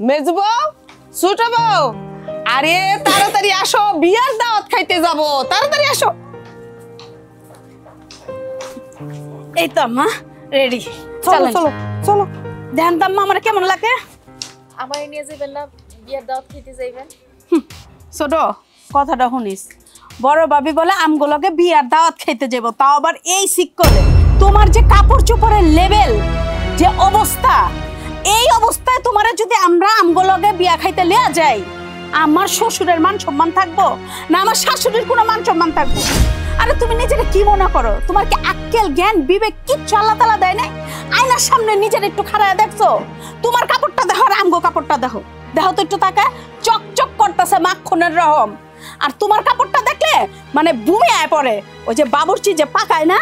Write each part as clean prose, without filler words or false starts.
মেজু বউ, ছোট বউ, আরে তাড়াতাড়ি আসো, বিয়ার দাওয়াত খাইতে যাব, তাড়াতাড়ি আসো। এই তো আম্মা রেডি। চলো চলো চলো। ধ্যান তো আম্মা আমার কেমন লাগে? আমার নিয়ে যাবেন না, বিয়ার দাওয়াত খেতে যাইবেন? ছোট কথাটা শুনিস, বড় ভাবি বলে আমগুলোকে বিয়ার দাওয়াত খাইতে যাব, তাও আবার এই সিক করে। তোমার যে কাপড় চোপড়ের লেভেল, যে অবস্থা, এই অবস্থায় তোমার যদি আমরা আমগুলোকে বিয়া খাইতে লিয়া যাই, আমার শ্বশুরের মান সম্মান থাকবো না আমার শাশুড়ির কোনো মান সম্মান থাকবো? আরে তুমি নিজেকে কি মনে করো? তোমার কি আক্কেল জ্ঞান বিবেক কিচ্ছু আল্লাহ তাআলা দেয় নাই? আয়নার সামনে নিজের একটু খাড়ায় দেখছো? তোমার কাপড়টা দেখো আর আমগো কাপড়টা দেখো, দেখো তো একটু তাকা, চকচক করতেছে মাখনের রহম। আর তোমার কাপড়টা দেখলে মানে বুমে আয় পড়ে। ওই যে বাবুর্চি যে পাকায় না,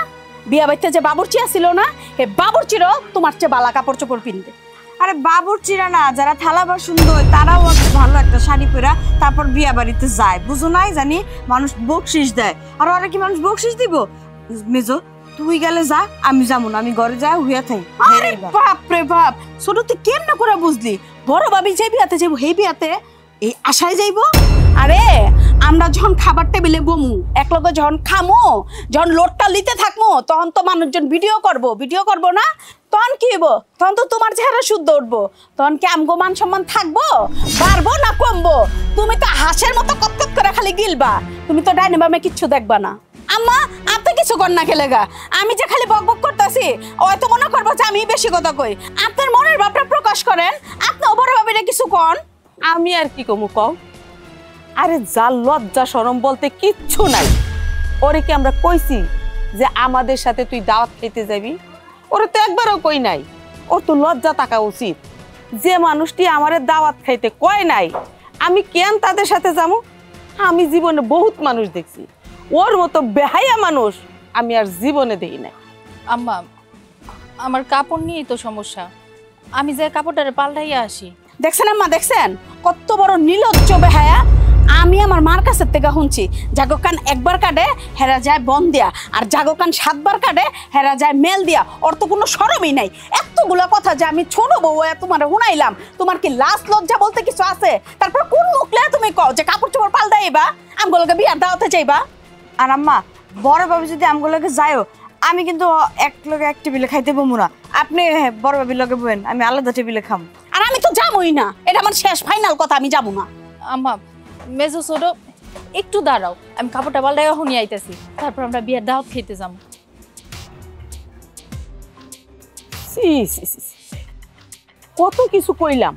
বিয়া বাড়িতে যে বাবুর্চি আসছিল না, এই বাবুর্চিরও তোমার চেয়ে বালা কাপড় চোপড় পিনবে। আরে বাবুর্চিরা না, যারা থালা বাসন ধোয় তারাও ভালো একটা শাড়ি পরা তারপর বিয়া বাড়িতে যায়, বুঝো নাই? জানি মানুষ বকশিস দেয়, আর ওরা কি মানুষ বকশিস দিব? মেজো তুই গেলে যা, আমি যাবো না, আমি ঘরে যা হইয়া থাই। আরে বাপ রে বাপ, ছোট তুই কেমনে করে বুঝলি? বড় ভাবি যে বিয়াতে যাইব, সেই বিয়াতে এই আশায় যাইব? আরে আমরা যখন খাবার টেবিলে বমু, একলগে যখন খামো, যখন লোটটা লিতে থাকবো, তখন তো মানুষজন ভিডিও করবো না? তখন কি হইব? তখন তো তোমার চেহারা শুদ্ধ উঠবো। তখন কি আমগো মান সম্মান থাকবো, বাড়বো না কমবো? তুমি তো হাঁসের মতো কটকট করে খালি গিলবা, তুমি তো ডাইনে বামে কিচ্ছু দেখবা না। আম্মা আপনি কিছু কর না খেলেগা, আমি যে খালি বক বক করতেছি, হয়তো মনে করবো যে আমি বেশি কথা কই। আপনার মনের ভাবটা প্রকাশ করেন, আপনি বড় ভাবিরে কিছু কন। আমি আর কি কমু কও? আরে যার লজ্জা শরম বলতে কিচ্ছু নাই, ওরে কি আমরা কইছি যে আমাদের সাথে তুই দাওয়াত খেতে যাবি? ওরে তো একবারও কই নাই। ওর তো লজ্জা থাকা উচিত। যে মানুষটি আমারে দাওয়াত খাইতে কয় নাই, আমি কেন তাদের সাথে যাবো? আমি জীবনে বহুত মানুষ দেখছি, ওর মতো বেহায়া মানুষ আমি আর জীবনে দেখি নাই। আম্মা, আমার কাপড় নিয়েই তো সমস্যা, আমি যে কাপড়টারে পাল্টাইয়া আসি। দেখছেন আম্মা, দেখছেন কত বড় নির্লজ্জ বেহায়া? আমি আমার মার কাছের থেকে শুনছি, জাগো কান একবার কাটে হেরা যায় বন দিয়া, আর জাগো কান 7 বার কাটে হেরা যায় মেল দিয়া। ওর তো কোনো শরমই নাই। এতগুলা কথা যে আমি ছোট বউ তোমার শুনাইলাম, তোমার কি লাজ লজ্জা বলতে কিছু আছে? তারপর কোন মুখ লয়ে তুমি কও যে কাপড় চোপড় পাল্টাইবা, আমগুলোকে বিয়ার দাওয়াতে যাইবা? আর আম্মা, বড় বাবু যদি আমগুলোকে যাইও, আমি কিন্তু এক লগে এক টেবিলে খাইতে বমু না। আপনি বড় বাবির লগে বইন, আমি আলাদা টেবিলে খাম। আর আমি তো যাবই না, এটা আমার শেষ ফাইনাল কথা, আমি যাবো না। আম্মা, মেজো ছোট একটু দাঁড়াও, আমি কাপড়টা পাল্টাইয়া হুনি আইতেছি, তারপর আমরা বিয়ার দাওয়াত খেতে যাবো। কত কিছু কইলাম,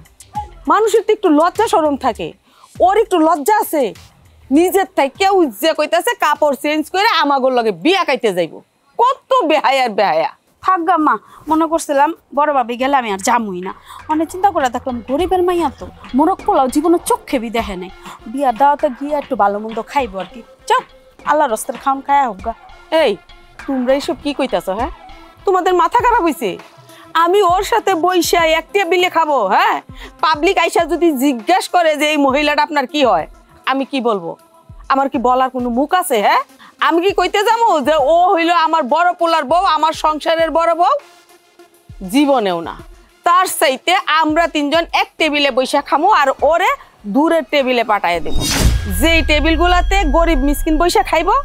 মানুষের তো একটু লজ্জা শরম থাকে, ওর একটু লজ্জা আছে। নিজের তাই কেউ যে কইতাছে কাপড় চেঞ্জ করে আমাগোর লগে বিয়া খাইতে যাইব। কত বেহায়ার বেহায়া। থাক গাম্মা, মনে করছিলাম বড় ভাবি গেলে আমি আর যামুই না। অনেক চিন্তা করে দেখলাম গরিবের মাইয়া তো মোরগ পোলাও জীবনে চোখে বি দেখে নাই, বিয়ার দাওয়াতে গিয়ে একটু ভালো মন্দ খাইবো আর কি। চল আল্লাহ রস্তের খাওন খায়া হোক গা। এই তোমরা এইসব কি কইতাছ? হ্যাঁ, তোমাদের মাথা খারাপ হইছে? আমি ওর সাথে বইসা এক টেবিলে খাবো? হ্যাঁ, পাবলিক আইসা যদি জিজ্ঞাসা করে যে এই মহিলাটা আপনার কি হয়, আমি কি বলবো? আমার কি বলার কোনো মুখ আছে? হ্যাঁ, আমি কি কইতে যাবো যে ও হইল আমার বড় পোলার বউ, আমার সংসারের বড় বউ? জীবনেও না। তার চাইতে আমরা 3 জন এক টেবিলে বইসা খামো, আর ওরে দূরের টেবিলে পাঠায় দেব। যেই টেবিলগুলাতে গরিব মিসকিন বইসা খাইবো,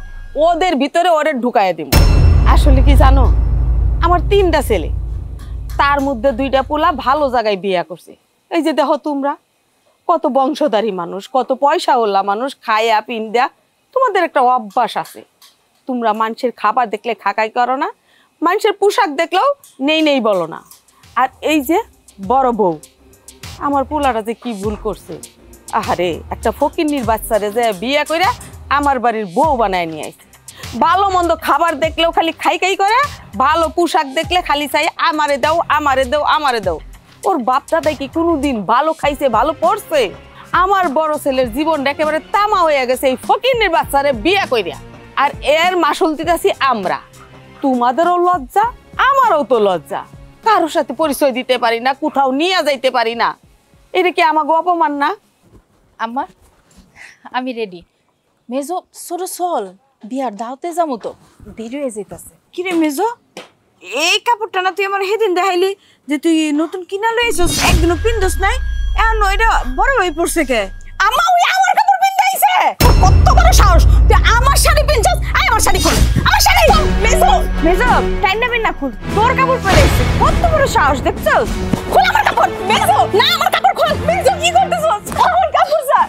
ওদের ভিতরে ওরে ঢুকায় দেব। আসলে কি জানো, আমার 3টা ছেলে, তার মধ্যে 2টা পোলা ভালো জায়গায় বিয়া করছে। এই যে দেখো তোমরা, কত বংশধারী মানুষ, কত পয়সাওয়ালা মানুষ, খায়া পিন্দা। তোমাদের একটা অভ্যাস আছে, তোমরা মানুষের খাবার দেখলে খাকাই করো না, মানুষের পোশাক দেখলেও নেই নেই বলো না। আর এই যে বড় বউ, আমার পোলাটা যে কি ভুল করছে। আহারে, একটা ফকিন্নির বাচ্চারে যে বিয়ে করে আমার বাড়ির বউ বানায় নিয়ে আসছে। ভালো মন্দ খাবার দেখলেও খালি খাই করে, ভালো পোশাক দেখলে খালি চাই আমারে দাও আমারে দাও আমারে দাও। ওর বাপ দাদা কি কোনোদিন ভালো খাইছে, ভালো পড়ছে? আমার বড় ছেলের জীবনটা একেবারে তামা হয়ে গেছে এই ফকিন্নির বাচ্চারে বিয়ে কইরা। আর এর মাসুল দিতেছি আমরা। তোমাদেরও লজ্জা, আমারও তো লজ্জা। কারোর সাথে পরিচয় দিতে পারি না, কোথাও নিয়ে যাইতে পারি না। এটা কি আমাকে অপমান না? আম্মা, আমি রেডি। মেজো ছোট চল, বিয়ার দাওয়াতে যাবো তো, দেরি হয়ে যেতেছে। কিরে মেজো, এই কাপড়টা না তুই আমার সেদিন দেখাইলি যে তুই নতুন কিনা লইছস, একদিনও পিনদোস নাই? এখন ওইটা বড় হয়ে পড়ছে কে? আম্মা ওই আমার কাপড় পিন্দাইছে। কত বড় সাহস তুই আমার শাড়ি পিনছস? আয় আমার শাড়ি খোল, আমার শাড়ি খোল। মেজো মেজো টাইনা বিনা খুল, তোর কাপড় পরেছে, কত বড় সাহস দেখছস? খোল আমার কাপড়। মেজো না আমার কাপড় খোল। মেজো কি করতেছস? আমার কাপড় স্যার।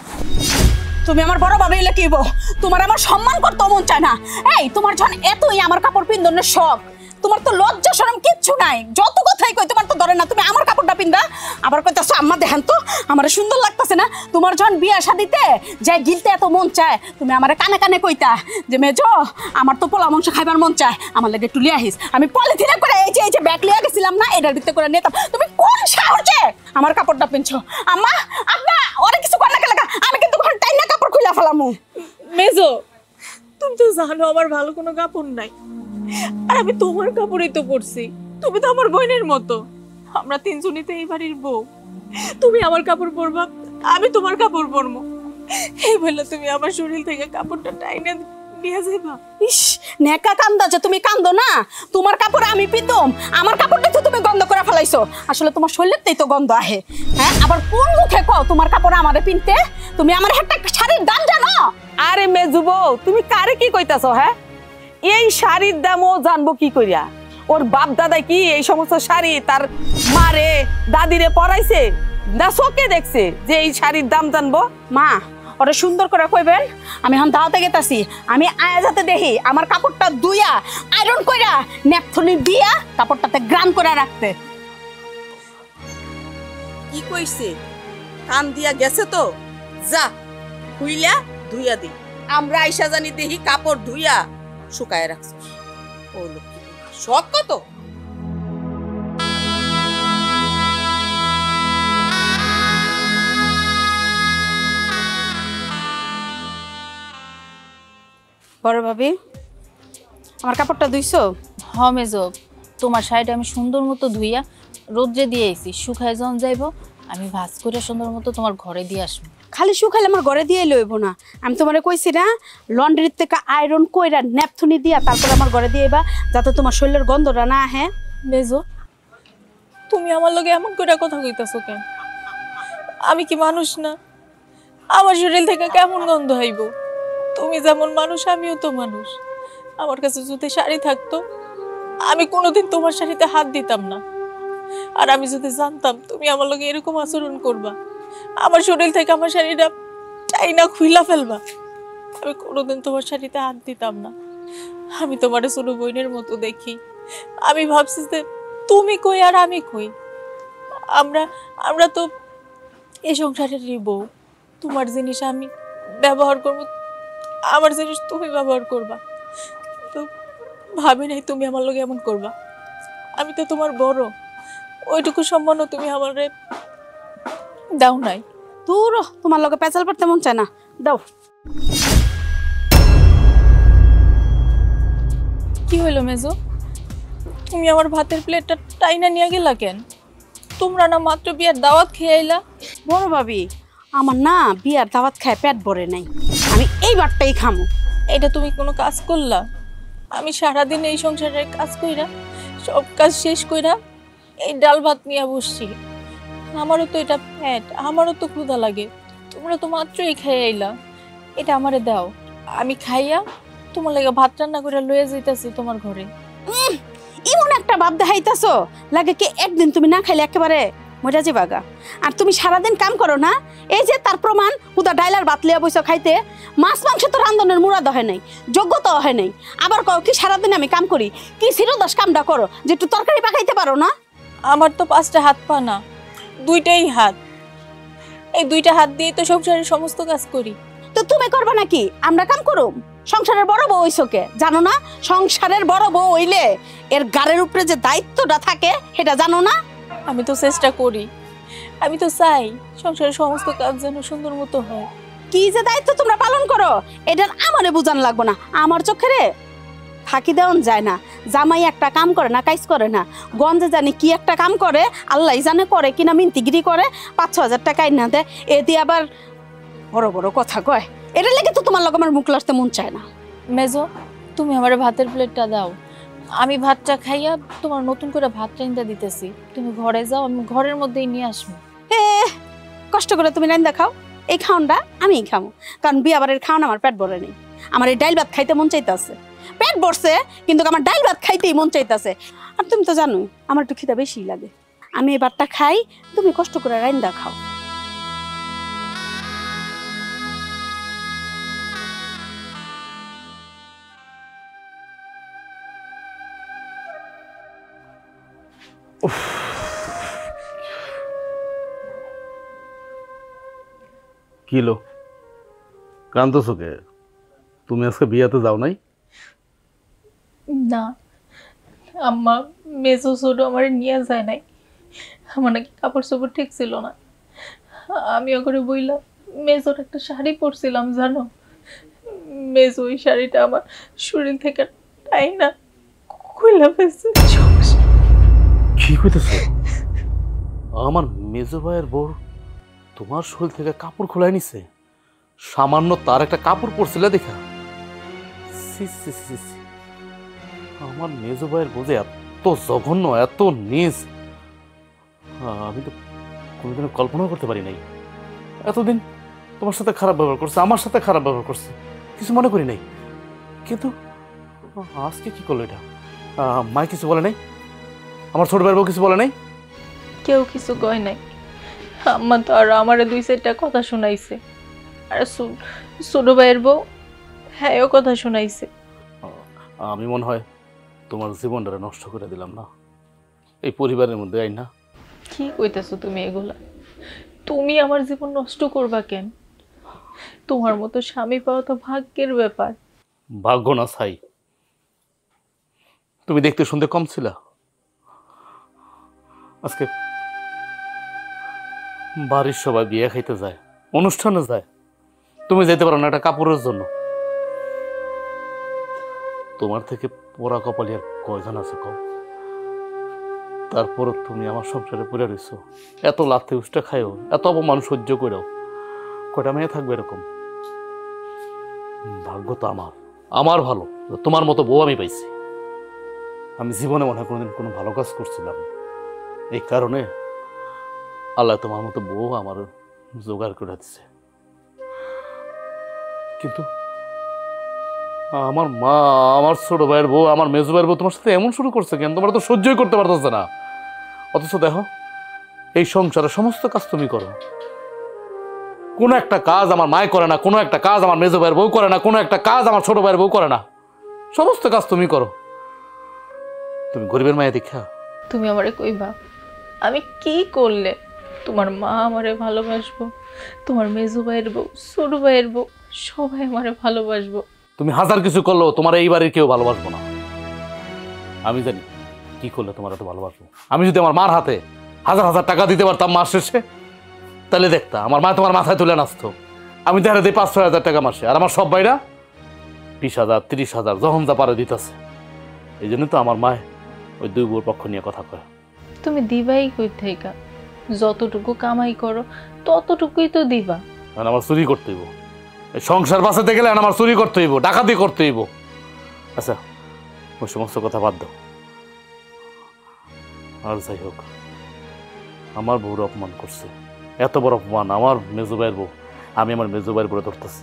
তুমি আমার বড় ভাবে এলে কিবো? তোমার আমার সম্মান করতে মন চায় না? এই তোমার যখন এতই আমার কাপড় পিন্দনের শখ, তোমার তো লজ্জা শরম কিচ্ছু নাই। যত কথাই কই তোমার তো ধরে না। তুমি আমার কাপড়টা পিন্দা আবার কইতাছো আম্মা দেখেন তো আমার সুন্দর লাগতাছে না? তোমার যখন বিয়া শাদিতে যাই গিলতে এত মন চায়, তুমি আমারে কানে কানে কইতা যে মেজো আমার তো পোলা মাংস খাইবার মন চায়, আমার লাগে একটু লিয়ে আহিস। আমি পলিথিনে করে এই যে ব্যাগ লিয়ে গেছিলাম না, এটার ভিতরে করে নিতাম। তুমি কোন সাহসে আমার কাপড়টা পিনছো? আম্মা আব্বা ওরে কিছু কর না কে লাগা, আমি কিন্তু ঘর টাইনা কাপড় খুইলা ফেলামু। মেজো তুমি তো জানো আমার ভালো কোনো কাপড় নাই, আর আমি তোমার কাপড়ই তো পরছি। তুমি তো আমার বোনের মতো, আমরা তিনজনই তো এই বাড়ির বউ। তুমি আমার কাপড় পরবা, আমি তোমার কাপড় পরবো। এই বললে তুমি আমার শরীর থেকে কাপড়টা টাইনে নিয়ে যাইবা। ইস নেকা কান্দা যে তুমি কান্দো না, তোমার কাপড় আমি পিতম, আমার কাপড়টা তো তুমি গন্ধ করে ফেলাইছো। আসলে তোমার শরীরেতেই তো গন্ধ আহে। হ্যাঁ আবার কোন মুখে কও তোমার কাপড় আমারে পিনতে? তুমি আমার একটা শাড়ির দাম জানো? আরে মেজু বউ, তুমি কারে কি কইতাছো? হ্যাঁ, এই শাড়ির দামও জানবো কি করিয়া? ওর বাপ দাদা কি এই সমস্ত শাড়ি তার মারে দাদিরে পরাইছে না চোখে দেখছে যে এই শাড়ির দাম জানবো? মা ওরে সুন্দর করে কইবেন আমি এখন দাওয়াতে গেতাছি, আমি আয়া যাতে দেখি আমার কাপড়টা ধুইয়া আয়রন কইরা নেপথনি দিয়া কাপড়টাতে গ্রাম করে রাখতে। কি কইছে? কান দিয়া গেছে তো? যা হুইলা ধুইয়া দি। আমরা আইসা জানি দেখি কাপড় ধুইয়া শুকায় রাখছ। ও লক্ষ্মী, শখ কত! বড় ভাবি আমার কাপড়টা ধুইছো? হ মেজো, তোমার শাড়িটা আমি সুন্দর মতো ধুইয়া রোদ্রে দিয়ে আইছি। শুকায় যখন যাইবো আমি ভাঁজ করে সুন্দর মতো তোমার ঘরে দিয়ে আসবো। খালি শুকাইলে আমার ঘরে দিয়ে লইব না। আমি তোমারে কইছি না লন্ড্রির থেকে আয়রন কইরা নেপথনি দিয়া তারপর আমার ঘরে দিয়েবা, যাতে তোমার শরীরের গন্ধটা না আহে। মেজো তুমি আমার লগে এমন করে কথা কইতাছো কেন? আমি কি মানুষ না? আমার শরীর থেকে কেমন গন্ধ হইব? তুমি যেমন মানুষ আমিও তো মানুষ। আমার কাছে যদি শাড়ি থাকতো আমি কোনোদিন তোমার শাড়িতে হাত দিতাম না। আর আমি যদি জানতাম তুমি আমার লগে এরকম আচরণ করবা, আমার শরীর থেকে আমার শাড়িটা চাইনা খুইলা ফেলবা, আমি কোনোদিন তোমার শাড়িতে হাত দিতাম না। আমি তোমার ছোট বোনের মতো দেখি। আমি ভাবছি যে তুমি কই আর আমি কই, আমরা তো এই সংসারেরই বউ। তোমার জিনিস আমি ব্যবহার করব, আমার জিনিস তুমি ব্যবহার করবা। তো ভাবি নাই তুমি আমার লগে এমন করবা। আমি তো তোমার বড়, ওইটুকু সম্মানও তুমি আমারে দাও নাই। দূর তোমার লগে পেঁচাল পড়তে মন চায় না, দাও। কি হইলো মেজো? তুমি আমার ভাতের প্লেটটা টাইনা নিয়ে গেলা কেন? তোমরা না মাত্র বিয়ার দাওয়াত খেয়ে আইলা? বড় ভাবি আমার না বিয়ার দাওয়াত খায় পেট ভরে নাই, আমি এই বারটাই খামু। এটা তুমি কোনো কাজ করলা? আমি সারাদিন এই সংসারের কাজ কইরা সব কাজ শেষ কইরা এই ডাল ভাত নিয়ে বসছি। আমারও তো এটা পেট, আমারও তো ক্ষুধা লাগে। তোমরা তো মাত্রই খেয়ে আইলা, এটা আমারে দাও, আমি খাইয়া তোমার লাগে ভাত রান্না করে লয়ে যাইতাছি তোমার ঘরে। এমন একটা ভাব দেখাইতাছো লাগে কি একদিন তুমি না খাইলে একেবারে মজা যাবাগা। আর তুমি সারাদিন কাম করো না, এই যে তার প্রমাণ হুদা ডাইলার ভাত লিয়া বইসা খাইতে। মাছ মাংস তো রান্ধনের মুরাদ হয় নাই, যোগ্যতা হয় নাই। আবার কও কি সারাদিন আমি কাম করি, কি শিরোদাস কামটা করো যে একটু তরকারি পাকাইতে পারো না? আমার তো 5টা হাত পা না, 2টাই হাত। এই 2টা হাত দিয়ে তো সংসারের সমস্ত কাজ করি। তো তুমি করবা নাকি আমরা কাম করুম? সংসারের বড় বউ হইছো কে জানো না? সংসারের বড় বউ হইলে এর গাড়ের উপরে যে দায়িত্বটা থাকে সেটা জানো না? আমি তো চেষ্টা করি, আমি তো চাই সংসারের সমস্ত কাজ যেন সুন্দর মতো হয়। কি যে দায়িত্ব তোমরা পালন করো এটার আমারে বুঝান লাগবো না। আমার চোখেরে ফাঁকি দেওয়ান যায় না। জামাই একটা কাম করে না, কাজ করে না, গঞ্জে জানি কি একটা কাম করে, আল্লাহ জানে করে কিনা মিনতিগিরি করে, 5-6 হাজার টাকা না দেয়, এ দিয়ে আবার বড় বড় কথা কয়। এটা লেগে তো তোমার লগে আমার মুখ লড়তে মন চায় না। মেজো তুমি আমার ভাতের প্লেটটা দাও, আমি ভাতটা খাইয়া তোমার নতুন করে ভাত রাইন্দা দিতেছি। তুমি ঘরে যাও, আমি ঘরের মধ্যেই নিয়ে আসবো। কষ্ট করে তুমি রান্না খাও, এই খাওনটা আমিই খামো, কারণ বিয়াবারের খাওন আমার পেট ভরে নেই। আমার এই ডাইল ভাত খাইতে মন চাইতেছে, পেট ভরছে কিন্তু আমার ডাইল ভাত খাইতেই মন চাইতেছে। আর তুমি তো জানোই আমার একটু খিদা বেশি লাগে। আমি এই ভাতটা খাই, তুমি কষ্ট করে রান্না খাও। কিলো কান্দছো কে? তুমি আজকে বিয়াতে যাও নাই? না আম্মা, মেজো ছোট আমার নিয়ে যায় নাই। আমার নাকি কাপড় চোপড় ঠিক ছিল না। আমি ওখানে বইলাম, মেজোর একটা শাড়ি পরছিলাম জানো, মেজো ওই শাড়িটা আমার শরীর থেকে টাই না খুইলা ফেলছে। কি কইতেছো? আমার মেজো ভাইয়ের বউ তোমার শরীর থেকে কাপড় খোলাই নিছে? সামান্য তার একটা কাপড় পরছিল দেখা? সি সি সি সি। আমার মেজো ভাইয়ের বউ যে এত জঘন্য, এত নিজ, আমি তো কোনোদিনও কল্পনা করতে পারি নাই। এতদিন তোমার সাথে খারাপ ব্যবহার করছে, আমার সাথে খারাপ ব্যবহার করছে, কিছু মনে করি নাই। কিন্তু আজকে কি করলো এটা? মাই কিছু বলে নাই? আমার ছোট ভাইয়ের বউ কিছু বলে নাই? কেউ কিছু কয় নাই আম্মা, তো আর আমারে 2-4টা কথা শোনাইছে। আর ছোট ভাইয়ের বউ হ্যাঁও কথা শোনাইছে। আমি মনে হয় তোমার জীবনটা নষ্ট করে দিলাম না এই পরিবারের মধ্যে, আই না? কি কইতেছো তুমি এগুলা? তুমি আমার জীবন নষ্ট করবা কেন? তোমার মতো স্বামী পাওয়া তো ভাগ্যের ব্যাপার। ভাগ্য না ছাই। তুমি দেখতে শুনতে কম ছিলা, আজকে বাড়ির সবাই বিয়ে খাইতে যায়, অনুষ্ঠানে যায়, তুমি যেতে পারো না একটা কাপড়ের জন্য। তোমার থেকে পোড়া কপালি আর কয়জন আছে কম? তারপর তুমি আমার সংসারে পড়ে রইছো, এত লাথি উষ্টা খাইও, এত অপমান সহ্য করেও, কয়টা মেয়ে থাকবে এরকম? ভাগ্য তো আমার ভালো, তোমার মতো বউ আমি পাইছি। আমি জীবনে মনে হয় কোনোদিন কোনো ভালো কাজ করছিলাম, এই কারণে আল্লাহ তোমার মতো বউ আমার জোগাড় করে দিচ্ছে। কিন্তু আমার মা, আমার ছোট ভাইয়ের বউ, আমার মেজো ভাইয়ের বউ তোমার সাথে এমন শুরু করছে কেন? তোমরা তো সহ্যই করতে পারতেছে না। অথচ দেখো, এই সংসারে সমস্ত কাজ তুমি করো, কোনো একটা কাজ আমার মায় করে না, কোনো একটা কাজ আমার মেজো ভাইয়ের বউ করে না, কোনো একটা কাজ আমার ছোট ভাইয়ের বউ করে না, সমস্ত কাজ তুমি করো। তুমি গরিবের মায়া দীক্ষা? তুমি আমারে কইবা আমি কি করলে তোমার মা আমারে ভালোবাসবো, তোমার মেজো ভাইয়ের বউ, ছোট ভাইয়ের বউ সবাই আমারে ভালোবাসবো? তুমি হাজার কিছু করলো তোমার এই বাড়ির কেউ ভালোবাসবো না। আমি জানি কি করলে তোমার এত ভালোবাসবো। আমি যদি আমার মার হাতে হাজার হাজার টাকা দিতে পারতাম মাস শেষে, তাহলে দেখতা আমার মা তোমার মাথায় তুলে নাচতো। আমি দেখা দিই 5-6 হাজার টাকা মাসে, আর আমার সব ভাইরা 20,000 30,000 যখন যা পারে দিতেছে। এই জন্য তো আমার মায় ওই 2 বউর পক্ষ নিয়ে কথা কয়। তুমি দিবাই কই থেকে? যতটুকু কামাই করো ততটুকুই তো দিবা। আর আমার চুরি করতে হইব, এই সংসার বাঁচাতে গেলে আমার চুরি করতে হইব, ডাকাতি করতে হইব। আচ্ছা, ওই সমস্ত কথা বাদ দাও। আর যাই হোক, আমার বউর অপমান করছে, এত বড় অপমান আমার মেজো ভাইয়ের বউ। আমি আমার মেজো ভাইয়ের বউরে ধরতেছি,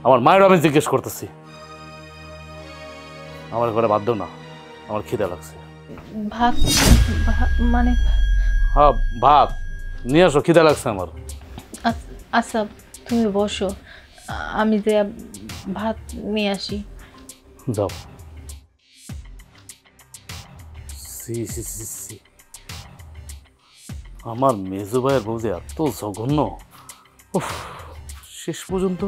আমার মায়ের আমি জিজ্ঞেস করতেছি, আমার ঘরে বাদ দাও না, আমার খিদে লাগছে। ভাত মানে? হ্যাঁ, ভাত নিয়ে আসো, খিদে লাগছে আমার। আচ্ছা তুমি বসো, আমি যে ভাত নিয়ে আসি। যাও। সি সি সি সি, আমার মেজো ভাইয়ের বউ যে এত জঘন্য, উফ, শেষ পর্যন্ত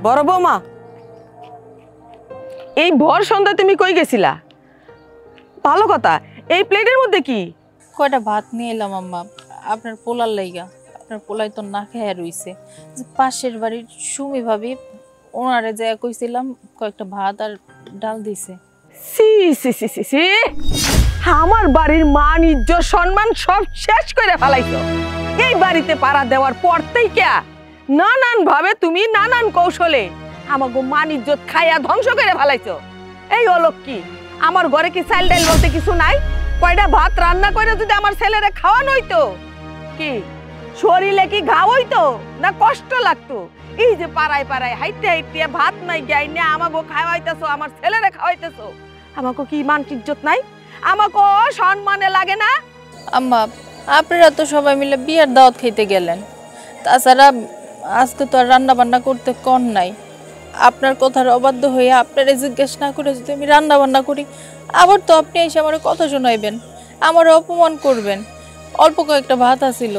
বড় বৌমা, এই ভর সন্ধ্যা তুমি কই গেছিলা? ভালো কথা, এই প্লেটের মধ্যে কি? কয়টা ভাত নিয়ে এলাম আম্মা, আপনার পোলার লাইগা। আপনার পোলাই তো না খেয়ে রইছে। যে পাশের বাড়ির সুমি ভাবি, ওনারে যা কইছিলাম কয়েকটা ভাত আর ডাল দিছে। সি সি সি সি সি, আমার বাড়ির মান ইজ্জত সম্মান সব শেষ করে ফেলাইছো। এই বাড়িতে পাড়া দেওয়ার পর থেকে নানান ভাবে তুমি নানান কৌশলে আমাগো মান ইজ্জত খাইয়া ধ্বংস করে ফেলাইছো। এই অলক্ষী, আমার ঘরে কি চাল ডাল বলতে কিছু নাই? কয়টা ভাত রান্না করে যদি আমার ছেলেরে খাওয়ানো হইতো, কি শরীরে কি ঘা হইতো না কষ্ট লাগতো? এই যে পাড়ায় পাড়ায় হাইটে হাইটে ভাত নাই গাই না আমাকে খাওয়াইতেছো, আমার ছেলেরে খাওয়াইতেছো, আমাকে কি মান ইজ্জত নাই? আমাকে সম্মানে লাগে না? আম্মা, আপনারা তো সবাই মিলে বিয়ের দাওয়াত খেতে গেলেন, তাছাড়া আজকে তো আর রান্না বান্না করতে কন নাই। আপনার কথার অবাধ্য হয়ে আপনারা জিজ্ঞেস না করে যদি আমি রান্না বান্না করি, আবার তো আপনি এসে আমার কথা শোনাইবেন, আমার অপমান করবেন। অল্প কয়েকটা ভাত আছিল,